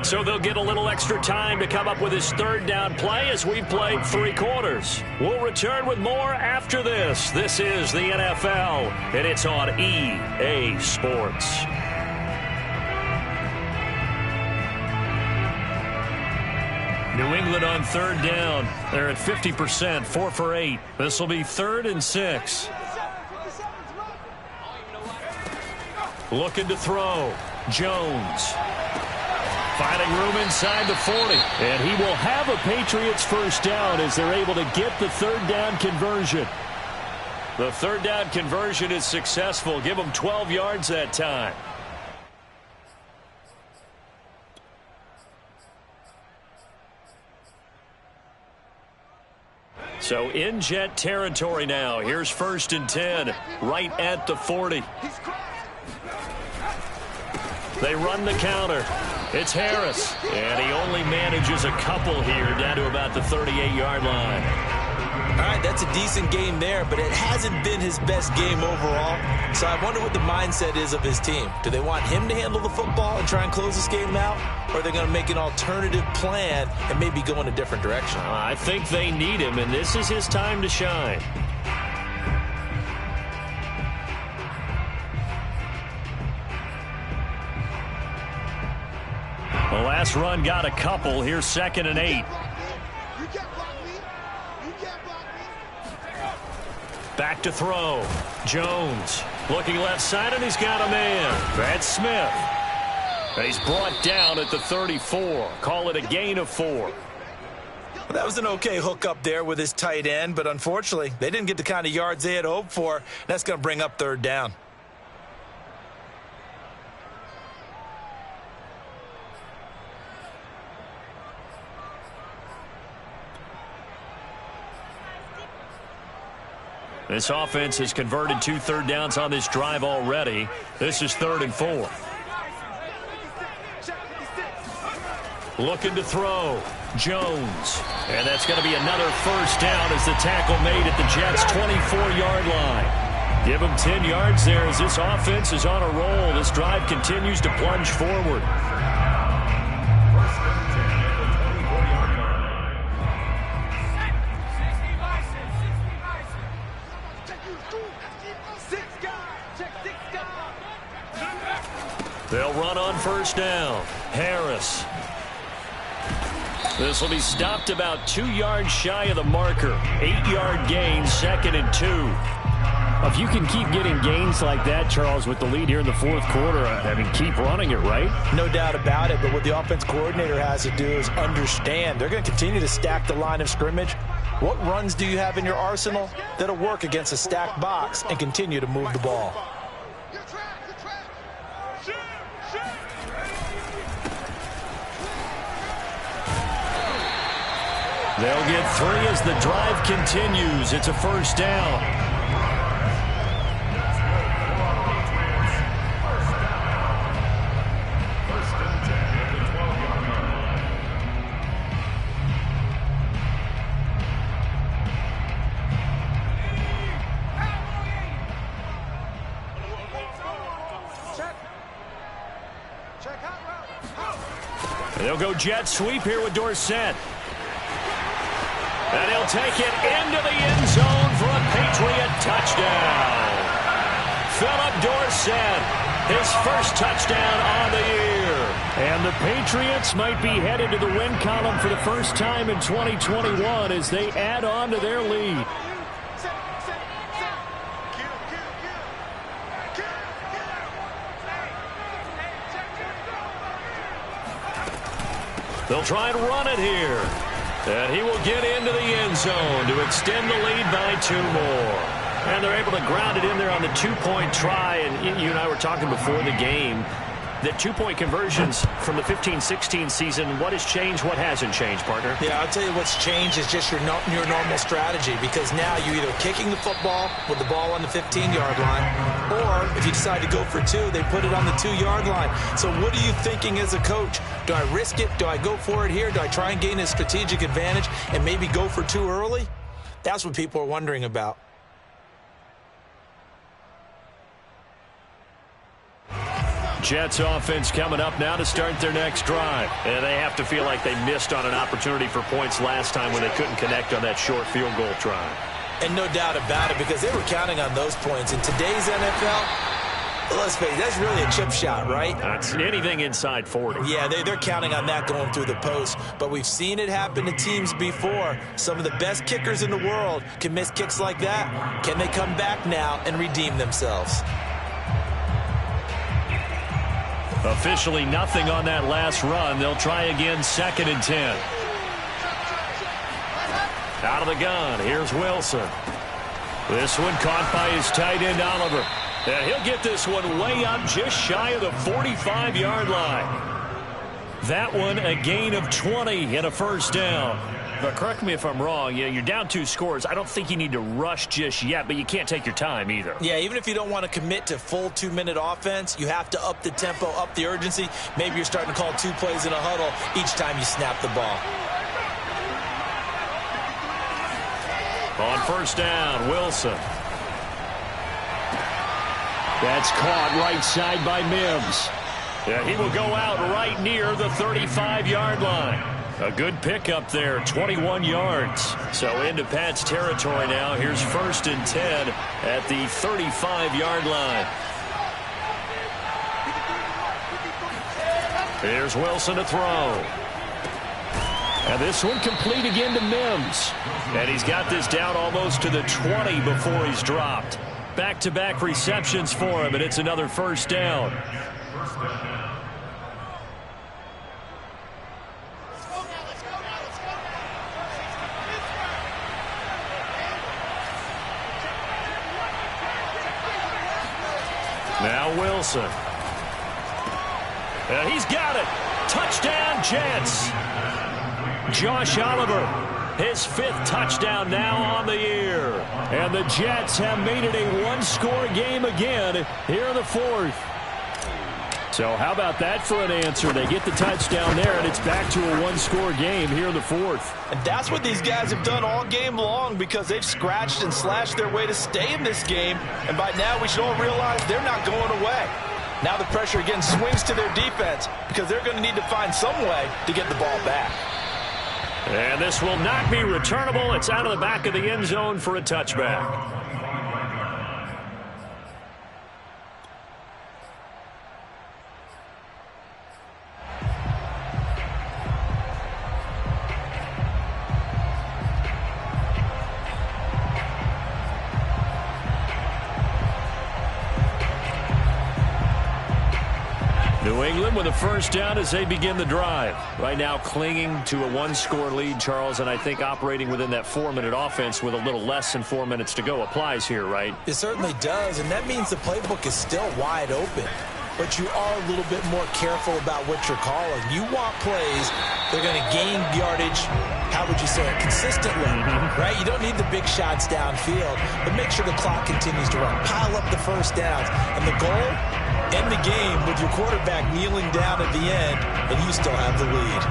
So they'll get a little extra time to come up with his 3rd down play as we've played 3 quarters. We'll return with more after this. This is the NFL, and it's on EA Sports. New England on 3rd down. They're at 50%, 4 for 8. This will be 3rd and 6. Looking to throw. Jones. Finding room inside the 40. And he will have a Patriots first down as they're able to get the 3rd down conversion. The 3rd down conversion is successful. Give them 12 yards that time. So in Jet territory now. Here's 1st and 10, right at the 40. They run the counter. It's Harris, and he only manages a couple here down to about the 38-yard line. All right, that's a decent game there, but it hasn't been his best game overall. So I wonder what the mindset is of his team. Do they want him to handle the football and try and close this game out? Or are they going to make an alternative plan and maybe go in a different direction? I think they need him, and this is his time to shine. The last run got a couple. Here's 2nd and 8. Back to throw. Jones looking left side, and he's got a man. That's Smith. He's brought down at the 34. Call it a gain of 4. Well, that was an okay hook up there with his tight end, but unfortunately, they didn't get the kind of yards they had hoped for. That's going to bring up 3rd down. This offense has converted 2 third downs on this drive already. This is 3rd and 4. Looking to throw. Jones. And that's going to be another 1st down as the tackle made at the Jets' 24-yard line. Give them 10 yards there as this offense is on a roll. This drive continues to plunge forward. They'll run on 1st down. Harris. This will be stopped about 2 yards shy of the marker. 8-yard gain, 2nd and 2. If you can keep getting gains like that, Charles, with the lead here in the 4th quarter, I mean, keep running it, right? No doubt about it, but what the offense coordinator has to do is understand. They're going to continue to stack the line of scrimmage. What runs do you have in your arsenal that'll work against a stacked box and continue to move the ball? They'll get 3 as the drive continues. It's a 1st down. They'll go jet sweep here with Dorsett. And he'll take it into the end zone for a Patriot touchdown. Philip Dorsett, his 1st touchdown on the year. And the Patriots might be headed to the win column for the first time in 2021 as they add on to their lead. They'll try and run it here. And he will get into the end zone to extend the lead by 2 more. And they're able to ground it in there on the 2-point try. And you and I were talking before the game that 2-point conversions from the 15-16 season, what has changed, what hasn't changed, partner? Yeah, I'll tell you what's changed is just your normal strategy, because now you're either kicking the football with the ball on the 15-yard line, or if you decide to go for 2, they put it on the 2-yard line. So what are you thinking as a coach? Do I risk it? Do I go for it here? Do I try and gain a strategic advantage and maybe go for 2 early? That's what people are wondering about. Jets offense coming up now to start their next drive. And they have to feel like they missed on an opportunity for points last time when they couldn't connect on that short field goal try. And no doubt about it, because they were counting on those points. In today's NFL, let's face it, that's really a chip shot, right? That's anything inside 40. Yeah, they're counting on that going through the post. But we've seen it happen to teams before. Some of the best kickers in the world can miss kicks like that. Can they come back now and redeem themselves? Officially nothing on that last run. They'll try again, 2nd and 10. Out of the gun, here's Wilson. This one caught by his tight end, Oliver. And he'll get this one way up just shy of the 45-yard line. That one a gain of 20 and a 1st down. But correct me if I'm wrong, you're down 2 scores. I don't think you need to rush just yet, but you can't take your time either. Yeah, even if you don't want to commit to full 2-minute offense, you have to up the tempo, up the urgency. Maybe you're starting to call 2 plays in a huddle each time you snap the ball. On first down, Wilson. That's caught right side by Mims. Yeah, he will go out right near the 35-yard line. A good pickup there, 21 yards. So into Pat's territory now. Here's 1st and 10 at the 35-yard line. Here's Wilson to throw. And this one complete again to Mims. And he's got this down almost to the 20 before he's dropped. Back-to-back receptions for him, and it's another first down. Now Wilson. And he's got it. Touchdown, Jets. Josh Oliver, his 5th touchdown now on the year. And the Jets have made it a one-score game again here in the 4th. So how about that for an answer? They get the touchdown there, and it's back to a one-score game here in the 4th. And that's what these guys have done all game long, because they've scratched and slashed their way to stay in this game. And by now we should all realize they're not going away. Now the pressure again swings to their defense, because they're going to need to find some way to get the ball back. And this will not be returnable. It's out of the back of the end zone for a touchback. New England with a first down as they begin the drive. Right now clinging to a one-score lead, Charles, and I think operating within that 4-minute offense with a little less than 4 minutes to go applies here, right? It certainly does, and that means the playbook is still wide open. But you are a little bit more careful about what you're calling. You want plays that are going to gain yardage, how would you say it, consistently, right? You don't need the big shots downfield, but make sure the clock continues to run. Pile up the first downs. And the goal, end the game with your quarterback kneeling down at the end, and you still have the lead.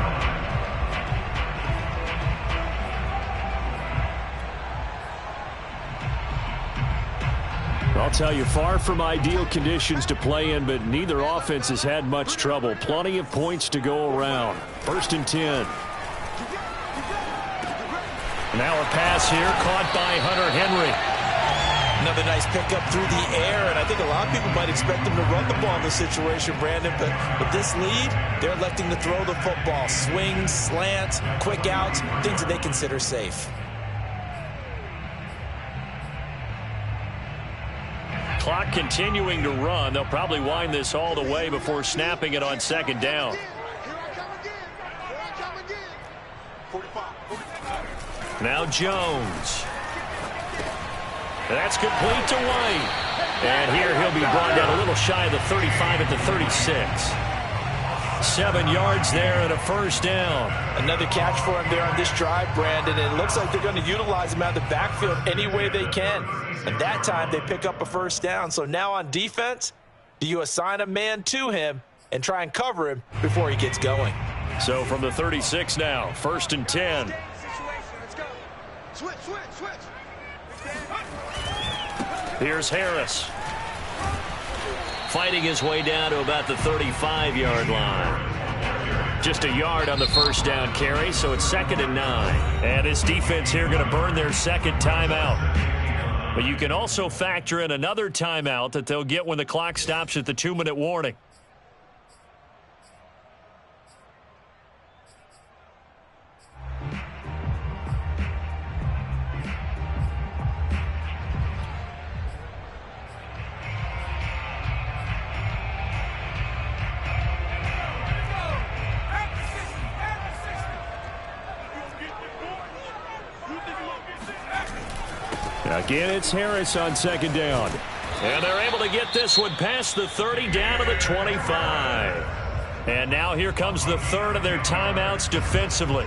I'll tell you, far from ideal conditions to play in, but neither offense has had much trouble. Plenty of points to go around. 1st and 10. Now a pass here caught by Hunter Henry. Another nice pickup through the air, and I think a lot of people might expect them to run the ball in this situation, Brandon, but with this lead, they're electing to throw the football. Swings, slants, quick outs, things that they consider safe. Clock continuing to run. They'll probably wind this all the way before snapping it on 2nd down. Now Jones. That's complete to White. And here he'll be brought down a little shy of the 35 at the 36. 7 yards there and a first down. Another catch for him there on this drive, Brandon. And it looks like they're going to utilize him out of the backfield any way they can. And that time they pick up a first down. So now on defense, do you assign a man to him and try and cover him before he gets going? So from the 36 now, 1st and 10. Let's go. Switch. Here's Harris. Fighting his way down to about the 35-yard line. Just a yard on the first down carry, so it's 2nd and 9. And this defense here going to burn their 2nd timeout. But you can also factor in another timeout that they'll get when the clock stops at the 2-minute warning. Again, it's Harris on 2nd down. And they're able to get this one past the 30 down to the 25. And now here comes the 3rd of their timeouts defensively.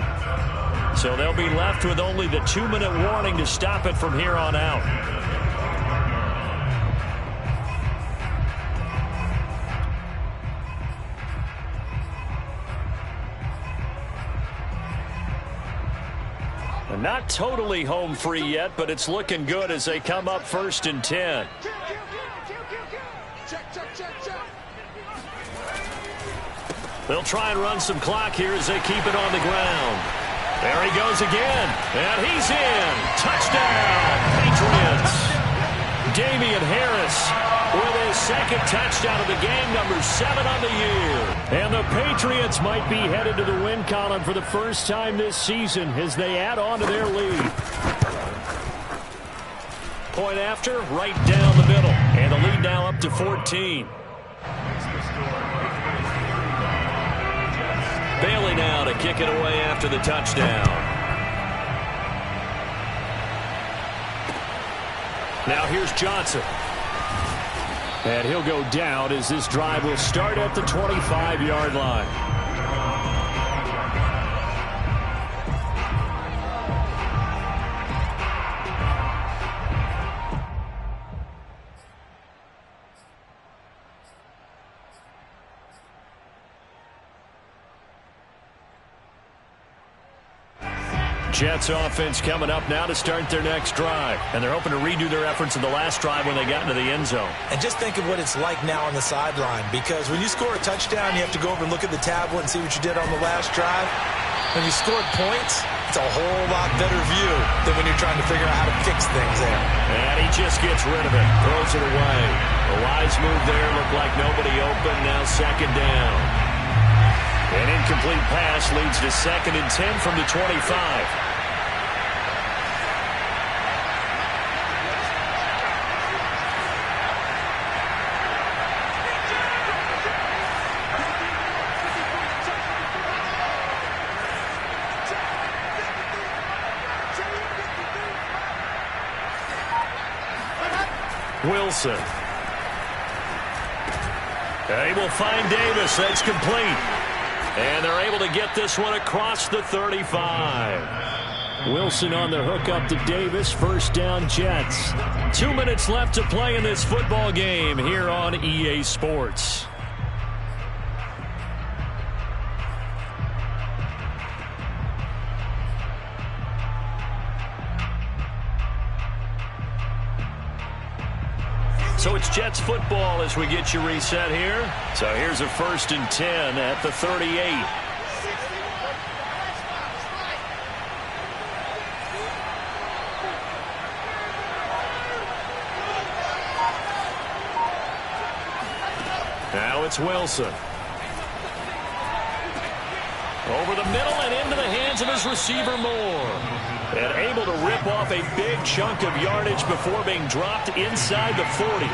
So they'll be left with only the 2-minute warning to stop it from here on out. And not totally home free yet, but it's looking good as they come up 1st and 10. They'll try and run some clock here as they keep it on the ground. There he goes again, and he's in. Touchdown, Patriots. Damian Harris with his second touchdown of the game, number 7 on the year. And the Patriots might be headed to the win column for the first time this season as they add on to their lead. Point after, right down the middle. And the lead now up to 14. Bailey now to kick it away after the touchdown. Now here's Johnson. And he'll go down as this drive will start at the 25-yard line. Jets offense coming up now to start their next drive. And they're hoping to redo their efforts in the last drive when they got into the end zone. And just think of what it's like now on the sideline, because when you score a touchdown, you have to go over and look at the tablet and see what you did on the last drive. When you scored points, it's a whole lot better view than when you're trying to figure out how to fix things there. And he just gets rid of it, throws it away. A wise move there, looked like nobody open, now 2nd down. An incomplete pass leads to 2nd and 10 from the 25. Wilson. They will find Davis. That's complete. And they're able to get this one across the 35. Wilson on the hook up to Davis. 1st down, Jets. 2 minutes left to play in this football game here on EA Sports. So it's Jets football as we get you reset here. So here's a 1st and 10 at the 38. Now it's Wilson. Over the middle and into the hands of his receiver Moore. And able to rip off a big chunk of yardage before being dropped inside the 40.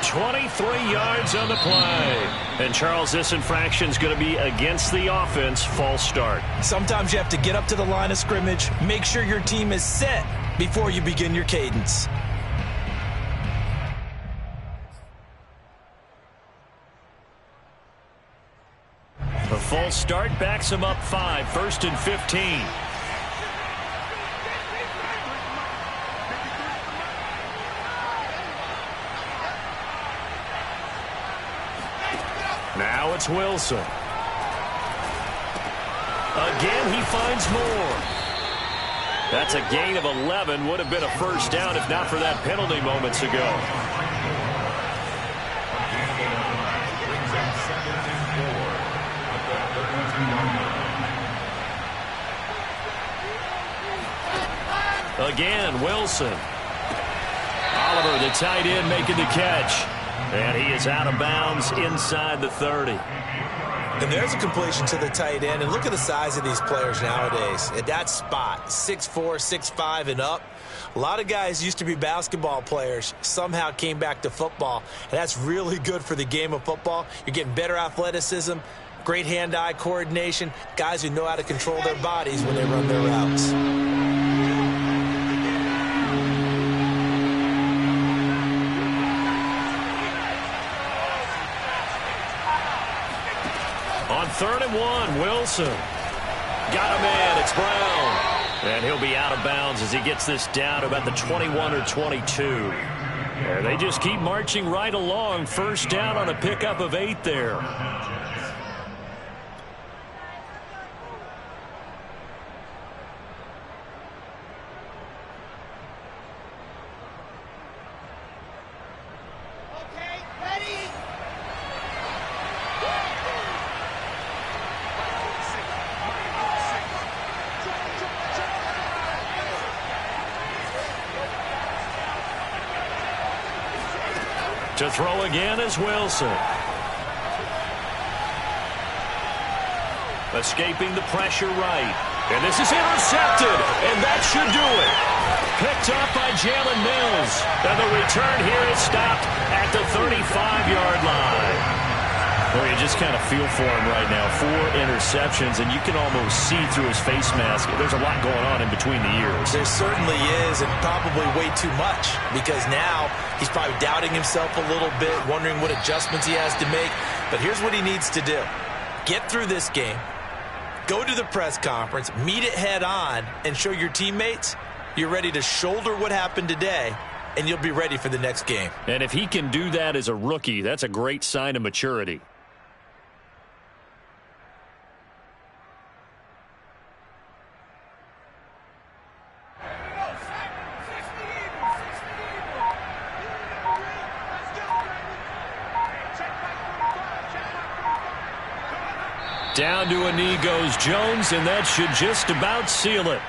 23 yards on the play. And, Charles, this infraction's going to be against the offense. False start. Sometimes you have to get up to the line of scrimmage, make sure your team is set before you begin your cadence. A false start backs him up 5. 1st and 15. Now it's Wilson. Again, he finds Moore. That's a gain of 11. Would have been a 1st down if not for that penalty moments ago. Again, Wilson. Oliver, the tight end, making the catch. And he is out of bounds inside the 30. And there's a completion to the tight end. And look at the size of these players nowadays. At that spot, 6'4", 6'5", and up. A lot of guys used to be basketball players, somehow came back to football. And that's really good for the game of football. You're getting better athleticism, great hand-eye coordination, guys who know how to control their bodies when they run their routes. On 3rd and 1, Wilson. Got him in. It's Brown. And he'll be out of bounds as he gets this down to about the 21 or 22. And they just keep marching right along. 1st down on a pickup of 8 there. To throw again is Wilson. Escaping the pressure right. And this is intercepted, and that should do it. Picked up by Jalen Mills. And the return here is stopped at the 35-yard line. Well, you just kind of feel for him right now. 4 interceptions, and you can almost see through his face mask. There's a lot going on in between the ears. There certainly is, and probably way too much, because now he's probably doubting himself a little bit, wondering what adjustments he has to make. But here's what he needs to do. Get through this game. Go to the press conference, meet it head on, and show your teammates you're ready to shoulder what happened today, and you'll be ready for the next game. And if he can do that as a rookie, that's a great sign of maturity. Down to a knee goes Jones, and that should just about seal it.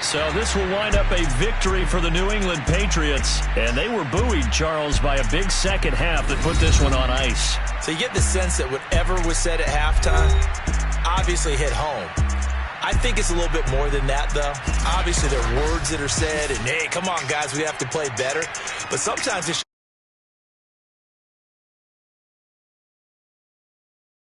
So this will wind up a victory for the New England Patriots. And they were buoyed, Charles, by a big second half that put this one on ice. So you get the sense that whatever was said at halftime obviously hit home. I think it's a little bit more than that, though. Obviously, there are words that are said, and, hey, come on, guys, we have to play better. But sometimes it's